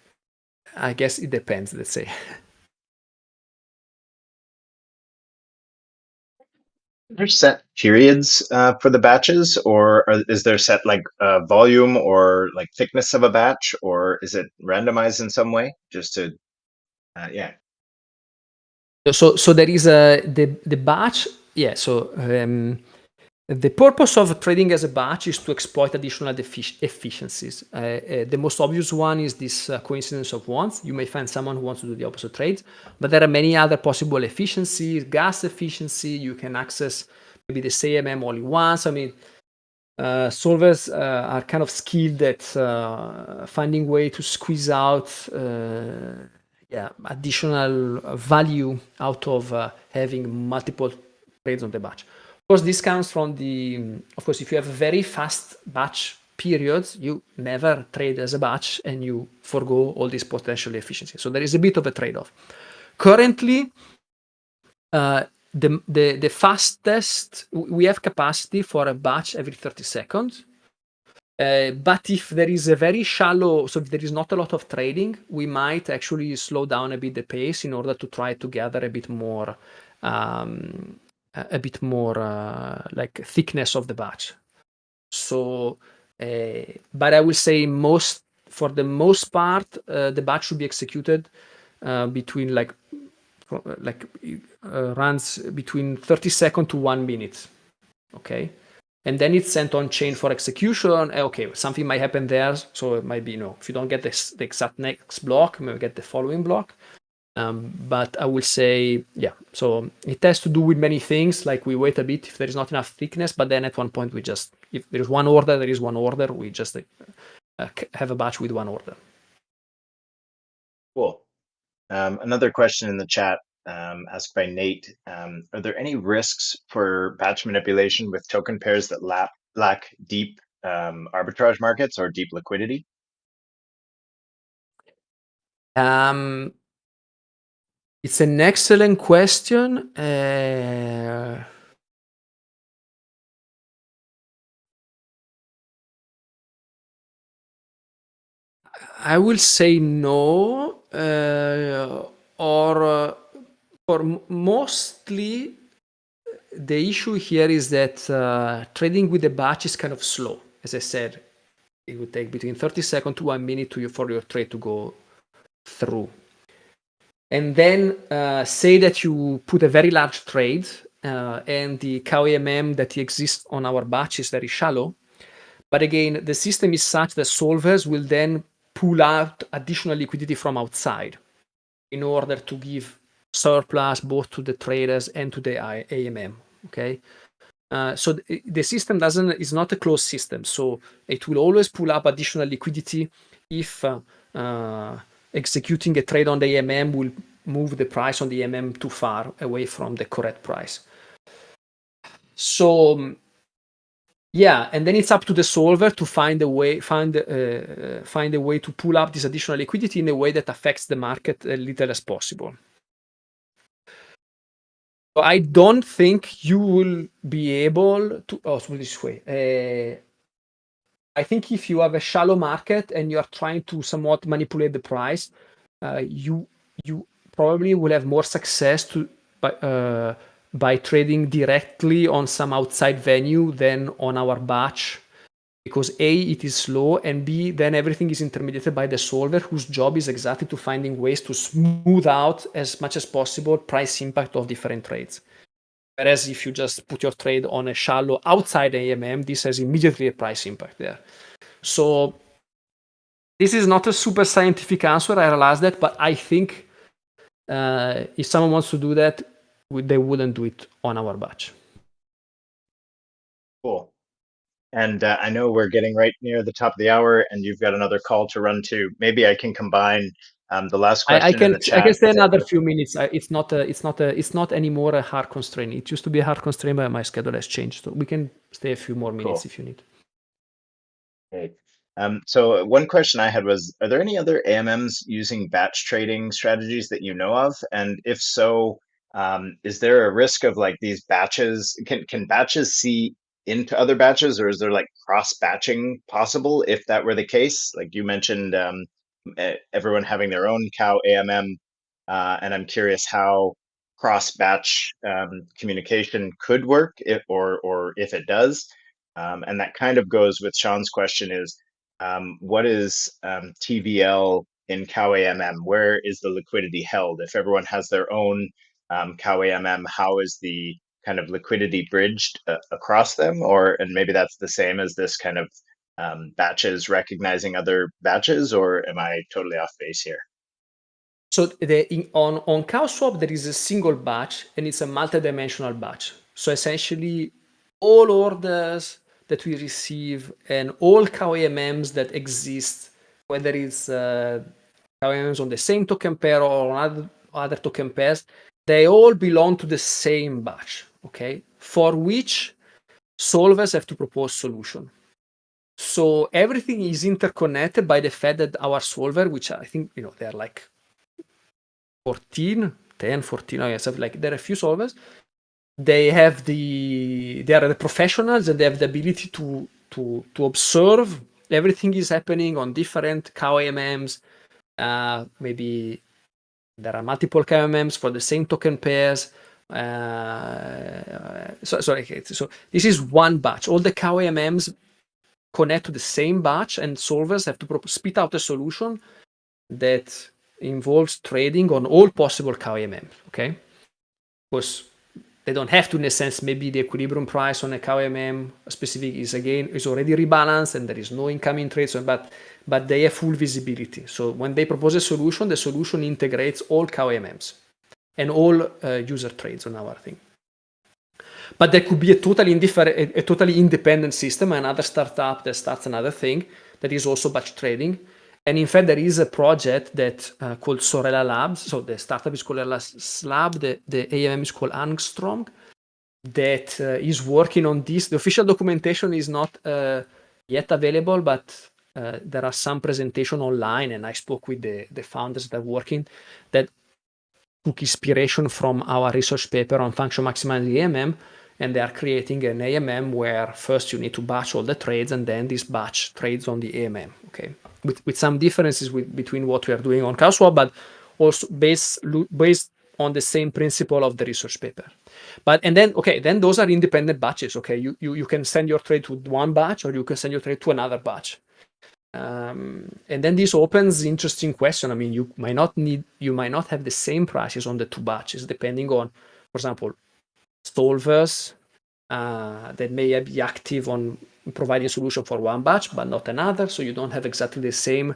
I guess it depends, let's say. Are there set periods for the batches, or is there set volume or like thickness of a batch, or is it randomized in some way? Just to, yeah. So there is the batch. Yeah. So the purpose of trading as a batch is to exploit additional efficiencies. The most obvious one is this coincidence of wants. You may find someone who wants to do the opposite trades, but there are many other possible efficiencies. Gas efficiency, you can access maybe the same AMM only once. I mean, solvers are kind of skilled at finding way to squeeze out additional value out of having multiple trades on the batch. Of course, this comes from of course, if you have very fast batch periods, you never trade as a batch and you forgo all these potential efficiencies. So there is a bit of a trade-off. Currently, the fastest, we have capacity for a batch every 30 seconds. But if there is a very shallow, so if there is not a lot of trading, we might actually slow down a bit the pace in order to try to gather a bit more like thickness of the batch. So, but I will say for the most part, the batch should be executed between runs between 30 seconds to 1 minute. Okay. And then it's sent on chain for execution. Okay, something might happen there. So it might be, if you don't get the exact next block, maybe get the following block. But I will say, yeah, so it has to do with many things. Like we wait a bit if there is not enough thickness, but then at one point if there is one order, there is one order. We just have a batch with one order. Cool. Another question in the chat asked by Nate. Are there any risks for batch manipulation with token pairs that lack deep arbitrage markets or deep liquidity? It's an excellent question. I will say no, mostly the issue here is that trading with the batch is kind of slow. As I said, it would take between 30 seconds to 1 minute for your trade to go through. And then say that you put a very large trade and the CowAMM that exists on our batch is very shallow. But again, the system is such that solvers will then pull out additional liquidity from outside in order to give surplus both to the traders and to the AMM. Okay, so the system is not a closed system, so it will always pull up additional liquidity if executing a trade on the AMM will move the price on the AMM too far away from the correct price. So yeah, and then it's up to the solver to find a way to pull up this additional liquidity in a way that affects the market as little as possible. So I don't think you will be able to. Oh, so this way. I think if you have a shallow market and you are trying to somewhat manipulate the price, you probably will have more success by trading directly on some outside venue than on our batch, because A, it is slow, and B, then everything is intermediated by the solver, whose job is exactly to finding ways to smooth out as much as possible price impact of different trades. Whereas if you just put your trade on a shallow outside AMM, this has immediately a price impact there. So this is not a super scientific answer, I realize that, but I think if someone wants to do that, they wouldn't do it on our batch. Cool. And I know we're getting right near the top of the hour, and you've got another call to run to. Maybe I can combine the last question in the chat. I can stay another few minutes. It's not anymore a hard constraint. It used to be a hard constraint, but my schedule has changed, so we can stay a few more minutes if you need. Great. So one question I had was, are there any other AMMs using batch trading strategies that you know of? And if so, is there a risk of like these batches? Can batches see into other batches, or is there like cross batching possible if that were the case? Like you mentioned, everyone having their own CowAMM, and I'm curious how cross batch communication could work, or if it does. And that kind of goes with Sean's question is, what is TVL in CowAMM? Where is the liquidity held? If everyone has their own CowAMM, how is the kind of liquidity bridged across them? And maybe that's the same as this kind of batches recognizing other batches, or am I totally off base here? So on Cowswap, there is a single batch, and it's a multi-dimensional batch. So essentially, all orders that we receive and all CowAMMs that exist, whether it's CowAMMs on the same token pair or on other token pairs, they all belong to the same batch, okay? For which solvers have to propose solution. So everything is interconnected by the fact that our solver, which I think, they're like 14, I guess, like there are a few solvers. They are the professionals, and they have the ability to observe everything is happening on different CowAMMs. Maybe there are multiple CowAMMs for the same token pairs. So this is one batch. All the CowAMMs connect to the same batch, and solvers have to spit out a solution that involves trading on all possible CowAMMs. Okay, because they don't have to, in a sense. Maybe the equilibrium price on a CowAMM specific is already rebalanced and there is no incoming trade. So, but they have full visibility. So when they propose a solution, the solution integrates all CowAMMs and all user trades on our thing. But there could be a totally independent system, another startup that starts another thing that is also batch trading. And in fact, there is a project that called Sorella Labs. So the startup is called Lab. The AMM is called Angstrom, that is working on this. The official documentation is not yet available, but there are some presentation online, and I spoke with the founders that are working that took inspiration from our research paper on Function Maximizing AMM, and they are creating an AMM where first you need to batch all the trades, and then this batch trades on the AMM. Okay. with some differences between what we are doing on Cowswap, but also based on the same principle of the research paper. And then those are independent batches. Okay, you can send your trade to one batch, or you can send your trade to another batch. And then this opens interesting question. I mean, you might not have the same prices on the two batches, depending on, for example, solvers that may be active on providing solution for one batch, but not another. So you don't have exactly the same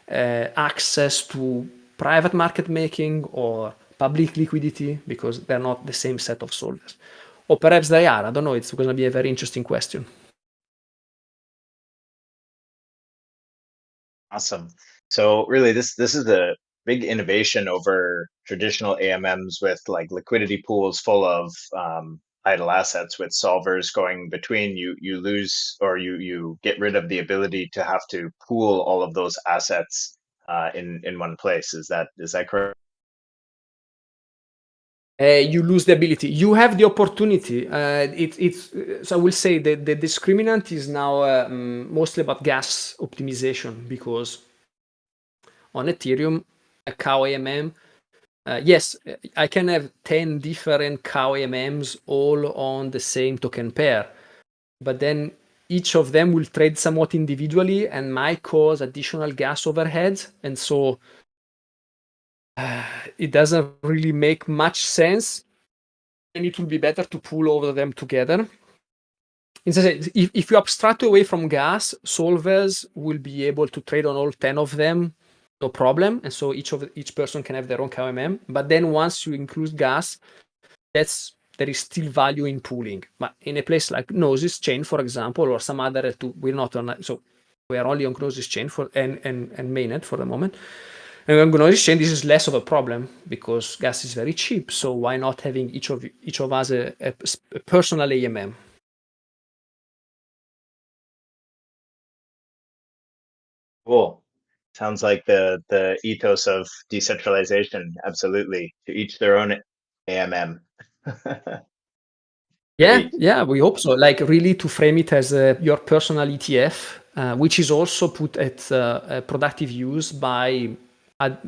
access to private market making or public liquidity, because they're not the same set of solvers. Or perhaps they are. I don't know. It's going to be a very interesting question. Awesome. So really, this is a big innovation over traditional AMMs with like liquidity pools full of idle assets, with solvers going between. You lose, or you get rid of the ability to have to pool all of those assets in one place. Is that correct? You lose the ability. You have the opportunity. So I will say that the discriminant is now mostly about gas optimization, because on Ethereum, a CowAMM, yes, I can have 10 different CowAMMs all on the same token pair, but then each of them will trade somewhat individually and might cause additional gas overheads. And so it doesn't really make much sense. And it will be better to pool all of them together. Instead, if you abstract away from gas, solvers will be able to trade on all 10 of them, no problem. And so each person can have their own CowAMM. But then once you include gas, there is still value in pooling. But in a place like Gnosis chain, for example, or some other, we're not on. So we are only on Gnosis chain and mainnet for the moment. And on Gnosis chain, this is less of a problem because gas is very cheap. So why not having each of us a personal AMM? Cool. Sounds like the ethos of decentralization. Absolutely. To each their own AMM. Yeah, we hope so. Like really to frame it as your personal ETF, which is also put at productive use by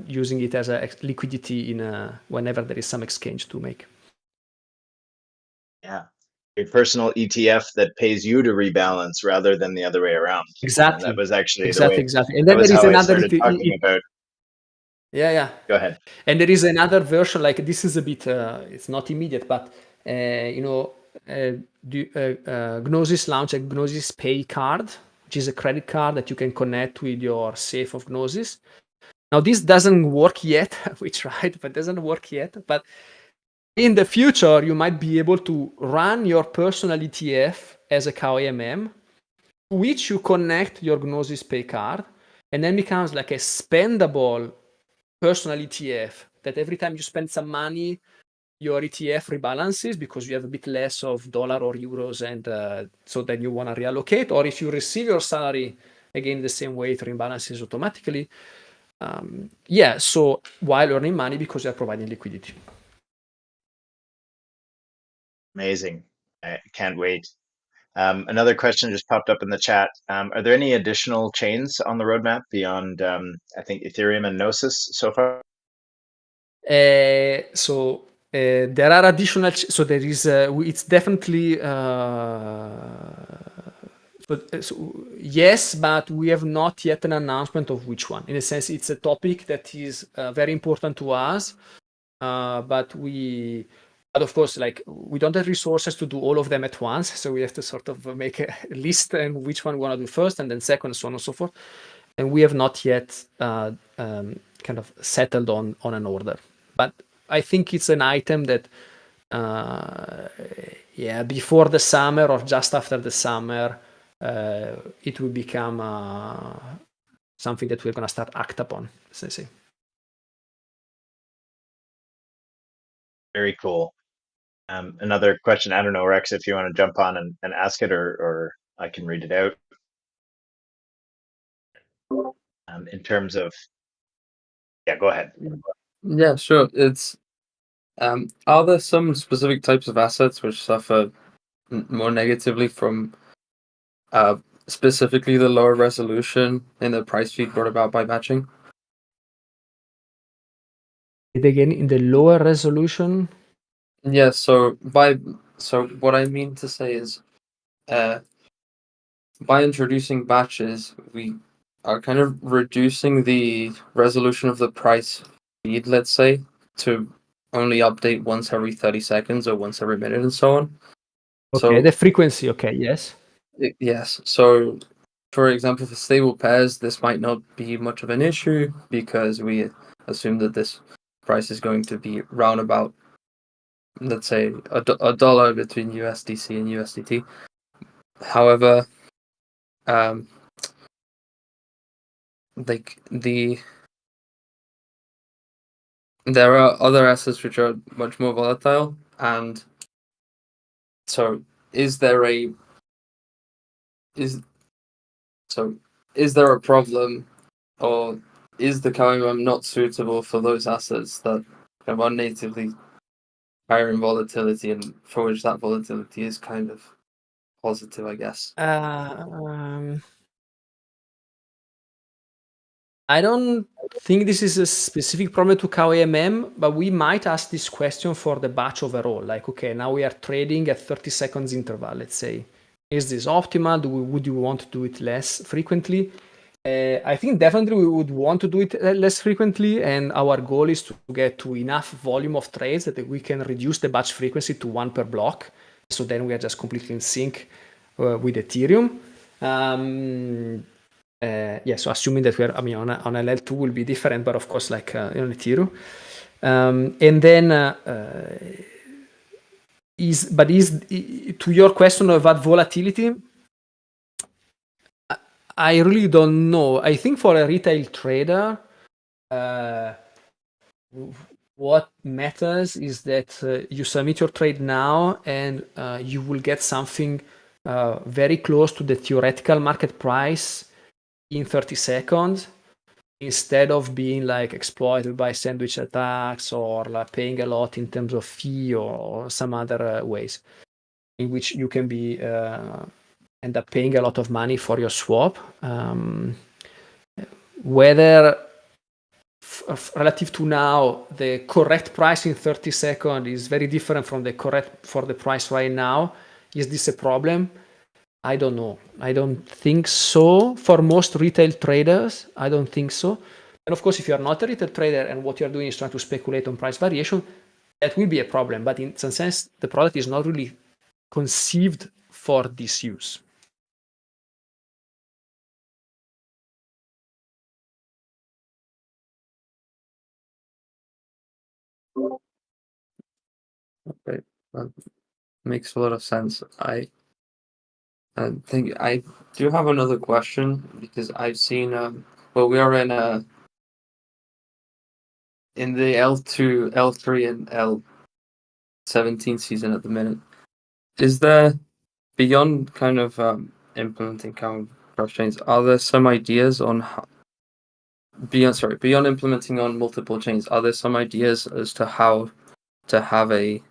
using it as a liquidity whenever there is some exchange to make. Yeah. A personal ETF that pays you to rebalance rather than the other way around. Exactly. That was actually exactly. And that then was there is how I another started talking about. Yeah. Go ahead. And there is another version, like this is a bit, it's not immediate, but Gnosis launched a Gnosis Pay card, which is a credit card that you can connect with your safe of Gnosis. Now this doesn't work yet. We tried, but doesn't work yet. But in the future, you might be able to run your personal ETF as a CowAMM, to which you connect your Gnosis Pay card, and then becomes like a spendable personal ETF that every time you spend some money, your ETF rebalances because you have a bit less of dollar or euros, and so then you want to reallocate. Or if you receive your salary, again, the same way it rebalances automatically. So while earning money because you're providing liquidity. Amazing. I can't wait. Another question just popped up in the chat. Are there any additional chains on the roadmap beyond, I think, Ethereum and Gnosis so far? There are additional. So there is. It's definitely. Yes, but we have not yet an announcement of which one. In a sense, it's a topic that is very important to us, but of course, like we don't have resources to do all of them at once, so we have to sort of make a list and which one we want to do first, and then second, so on and so forth. And we have not yet kind of settled on an order. But I think it's an item that, before the summer or just after the summer, it will become something that we're going to start act upon, as I say. Very cool. Another question. I don't know, Rex, if you want to jump on and ask it, or I can read it out. In terms of, go ahead. Yeah, sure. It's are there some specific types of assets which suffer more negatively from specifically the lower resolution in the price feed brought about by batching? Again, in the lower resolution. Yeah, so what I mean to say is by introducing batches, we are kind of reducing the resolution of the price feed, let's say, to only update once every 30 seconds or once every minute and so on. Okay, the frequency, okay, yes. Yes. So, for example, for stable pairs, this might not be much of an issue because we assume that this price is going to be round about, let's say, a dollar between USDC and USDT. However, there are other assets which are much more volatile, and so is there a problem, or is the CowAMM not suitable for those assets that are natively higher in volatility and for which that volatility is kind of positive, I guess? I don't think this is a specific problem to CowAMM, but we might ask this question for the batch overall. Like, okay, now we are trading at 30 seconds interval, let's say. Is this optimal? Would you want to do it less frequently? I think definitely we would want to do it less frequently, and our goal is to get to enough volume of trades that we can reduce the batch frequency to 1 per block. So then we are just completely in sync with Ethereum. So assuming that we're, on LL2 will be different, but of course, like on Ethereum. And then to your question about volatility, I really don't know. I think for a retail trader, what matters is that you submit your trade now and you will get something very close to the theoretical market price in 30 seconds, instead of being like exploited by sandwich attacks or like paying a lot in terms of fee or some other ways in which you can be end up paying a lot of money for your swap. Whether relative to now, the correct price in 30 seconds is very different from the correct for the price right now. Is this a problem? I don't know. I don't think so. For most retail traders, I don't think so. And of course, if you're not a retail trader and what you're doing is trying to speculate on price variation, that will be a problem. But in some sense, the product is not really conceived for this use. Okay, that makes a lot of sense. I think I do have another question because I've seen we are in the L2, L3, and L17 season at the minute. Is there, beyond kind of implementing common cross chains, are there some ideas on how, beyond implementing on multiple chains, are there some ideas as to how to have a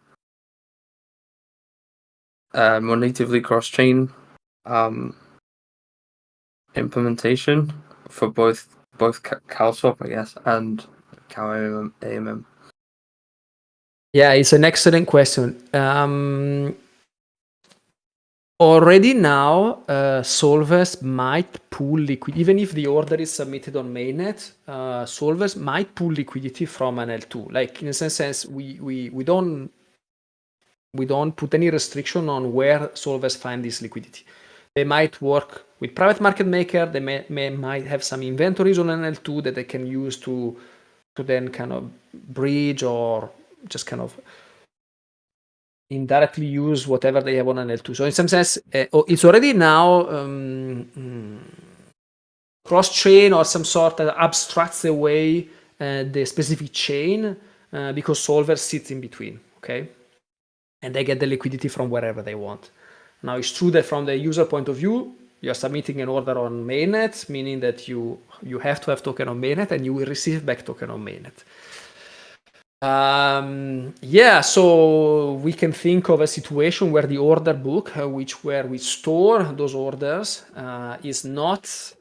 more natively cross-chain implementation for both Cowswap, I guess, and CowAMM, AMM? Yeah, it's an excellent question. Already now, solvers might pool liquidity, even if the order is submitted on mainnet. Solvers might pool liquidity from an L2. Like in a sense, we don't put any restriction on where solvers find this liquidity. They might work with private market maker. They might have some inventories on an L2 that they can use to then kind of bridge or just kind of indirectly use whatever they have on an L2. So in some sense, it's already now cross-chain or some sort of abstracts away the specific chain because solver sits in between, okay? And they get the liquidity from wherever they want. Now, it's true that from the user point of view, you're submitting an order on mainnet, meaning that you have to have token on mainnet and you will receive back token on mainnet. Yeah, so we can think of a situation where the order book, where we store those orders, is not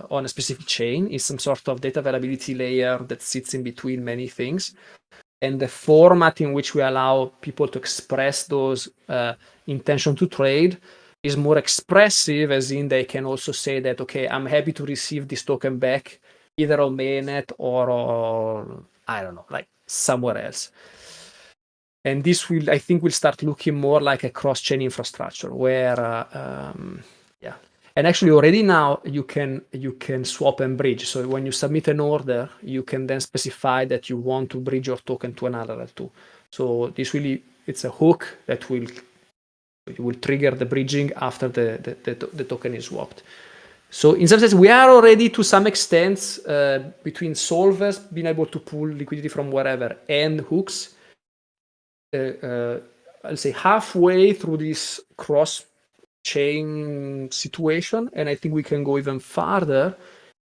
on a specific chain, is some sort of data availability layer that sits in between many things. And the format in which we allow people to express those intention to trade is more expressive, as in they can also say that, okay, I'm happy to receive this token back either on mainnet or I don't know, like somewhere else. And this will, I think, will start looking more like a cross-chain infrastructure where, yeah. And actually already now you can swap and bridge. So when you submit an order, you can then specify that you want to bridge your token to another L2. So this really, it's a hook that will trigger the bridging after the token is swapped. So in some sense, we are already to some extent between solvers being able to pull liquidity from wherever and hooks, I'll say halfway through this cross-chain situation, and I think we can go even farther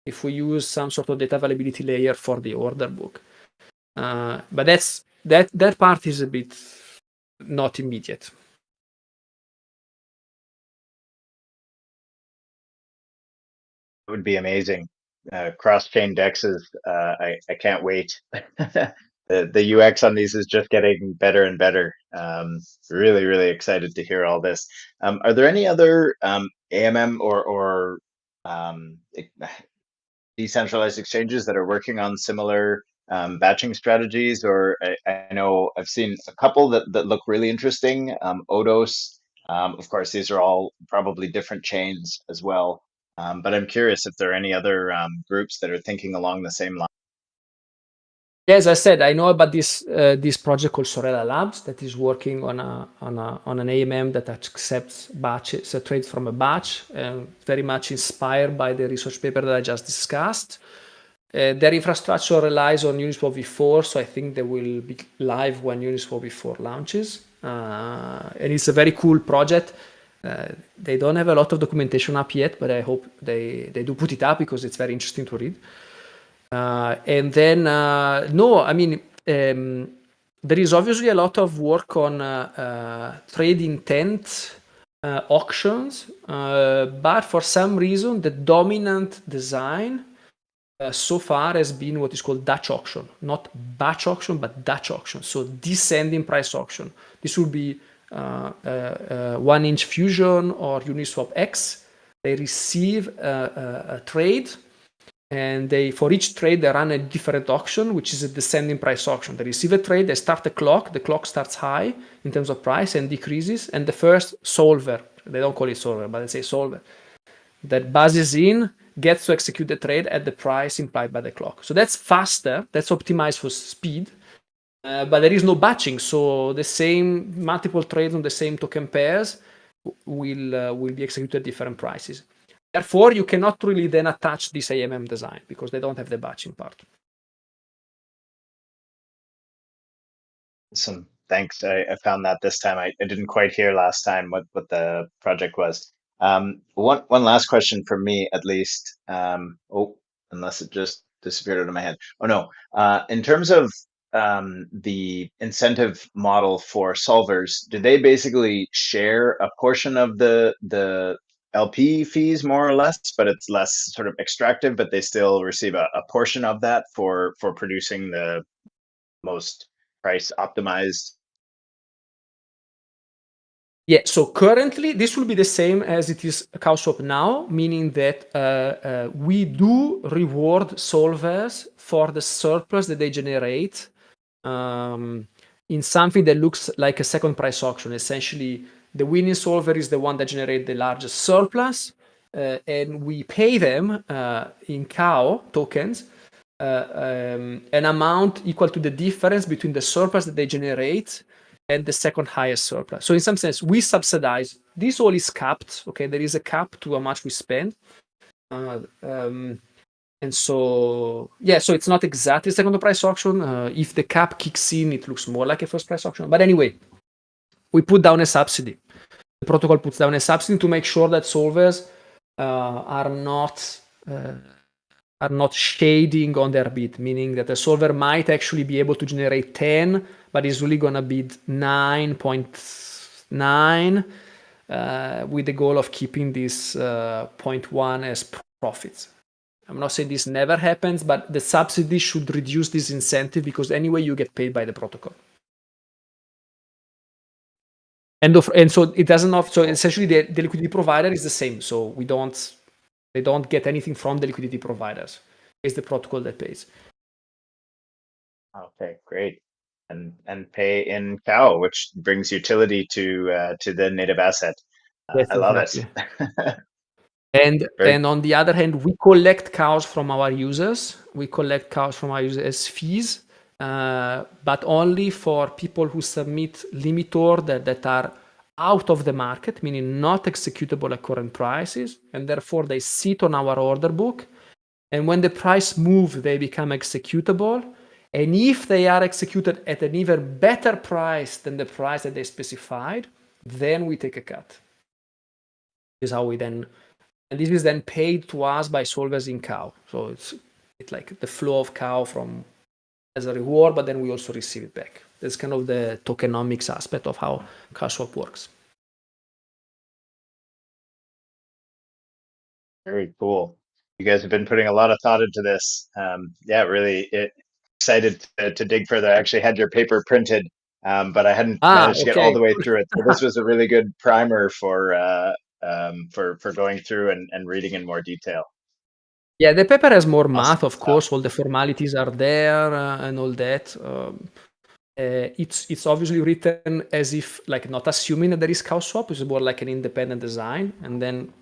if we use some sort of data availability layer for the order book. But that part is a bit not immediate. It would be amazing. Cross-chain dexes, I can't wait. The UX on these is just getting better and better. Really, really excited to hear all this. Are there any other AMM or decentralized exchanges that are working on similar batching strategies? Or I know I've seen a couple that look really interesting. Odos, of course, these are all probably different chains as well. But I'm curious if there are any other groups that are thinking along the same line. Yeah, as I said, I know about this project called Sorella Labs that is working on an AMM that accepts batches, trades from a batch, very much inspired by the research paper that I just discussed. Their infrastructure relies on Uniswap v4, so I think they will be live when Uniswap v4 launches. And it's a very cool project. They don't have a lot of documentation up yet, but I hope they do put it up because it's very interesting to read. And then, no, I mean, there is obviously a lot of work on trade intent auctions, but for some reason, the dominant design so far has been what is called Dutch auction, not batch auction, but Dutch auction. So descending price auction. This will be 1inch Fusion or Uniswap X. They receive a trade, and for each trade they run a different auction, which is a descending price auction. They receive a trade, they start the clock starts high in terms of price and decreases, and the first solver, they don't call it solver, but they say solver, that buzzes in, gets to execute the trade at the price implied by the clock. So that's faster, that's optimized for speed, but there is no batching. So the same multiple trades on the same token pairs will be executed at different prices. Therefore, you cannot really then attach this AMM design because they don't have the batching part. Awesome. Thanks. I found that this time. I didn't quite hear last time what the project was. One last question from me, at least. Oh, unless it just disappeared out of my head. Oh no. In terms of the incentive model for solvers, do they basically share a portion of the LP fees more or less, but it's less sort of extractive, but they still receive a portion of that for producing the most price optimized? Yeah, so currently this will be the same as it is Cowswap now, meaning that we do reward solvers for the surplus that they generate in something that looks like a second price auction. Essentially, the winning solver is the one that generates the largest surplus, and we pay them in Cow tokens an amount equal to the difference between the surplus that they generate and the second highest surplus. So in some sense, we subsidize. This all is capped. Okay, there is a cap to how much we spend. And so, yeah, so it's not exactly second price auction. If the cap kicks in, it looks more like a first price auction. But anyway, we put down a subsidy. The protocol puts down a subsidy to make sure that solvers are not are not shading on their bid, meaning that the solver might actually be able to generate 10, but is really going to bid 9.9 with the goal of keeping this 0.1 as profits. I'm not saying this never happens, but the subsidy should reduce this incentive because anyway you get paid by the protocol. And so it doesn't have, so essentially the liquidity provider is the same. So they don't get anything from the liquidity providers. It's the protocol that pays. Okay, great. And pay in Cow, which brings utility to the native asset. Yes, I love exactly. it. And on the other hand, we collect cows from our users. We collect cows from our users as fees, but only for people who submit limit order that are out of the market, meaning not executable at current prices, and therefore they sit on our order book. And when the price moves, they become executable. And if they are executed at an even better price than the price that they specified, then we take a cut. This is how we then, and this is then paid to us by solvers in Cow. So it's like the flow of Cow from as a reward, but then we also receive it back. That's kind of the tokenomics aspect of how Cowswap works. Very cool. You guys have been putting a lot of thought into this. Yeah, really excited to dig further. I actually had your paper printed, but I hadn't managed to get all the way through it. So this was a really good primer for going through and reading in more detail. Yeah, the paper has more Awesome math, of stuff. course. All the formalities are there and all that. It's obviously written as if, like, not assuming that there is Cowswap. It's more like an independent design, and then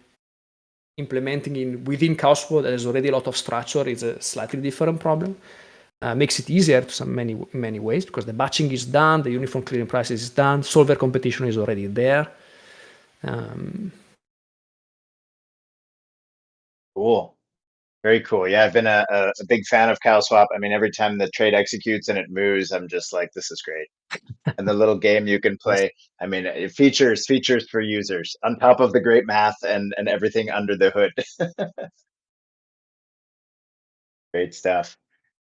implementing in within Cowswap there's already a lot of structure. It's a slightly different problem. Makes it easier to many ways because the batching is done, the uniform clearing prices is done, solver competition is already there. Cool. Very cool. Yeah, I've been a big fan of Cowswap. I mean, every time the trade executes and it moves, I'm just like, this is great. And the little game you can play. I mean, it features for users on top of the great math and everything under the hood. Great stuff.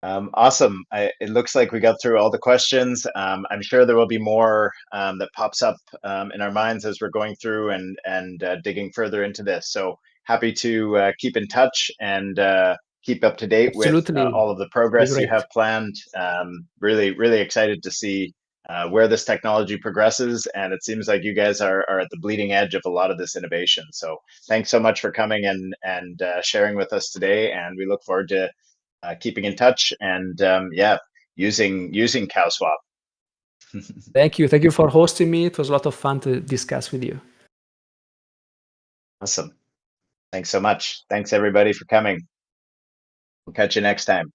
Awesome. It looks like we got through all the questions. I'm sure there will be more that pops up in our minds as we're going through and digging further into this. So happy to keep in touch and keep up to date Absolutely. with all of the progress you have planned. Really, really excited to see where this technology progresses. And it seems like you guys are at the bleeding edge of a lot of this innovation. So thanks so much for coming and sharing with us today. And we look forward to keeping in touch and yeah, using Cowswap. Thank you for hosting me. It was a lot of fun to discuss with you. Awesome. Thanks so much. Thanks everybody for coming. We'll catch you next time.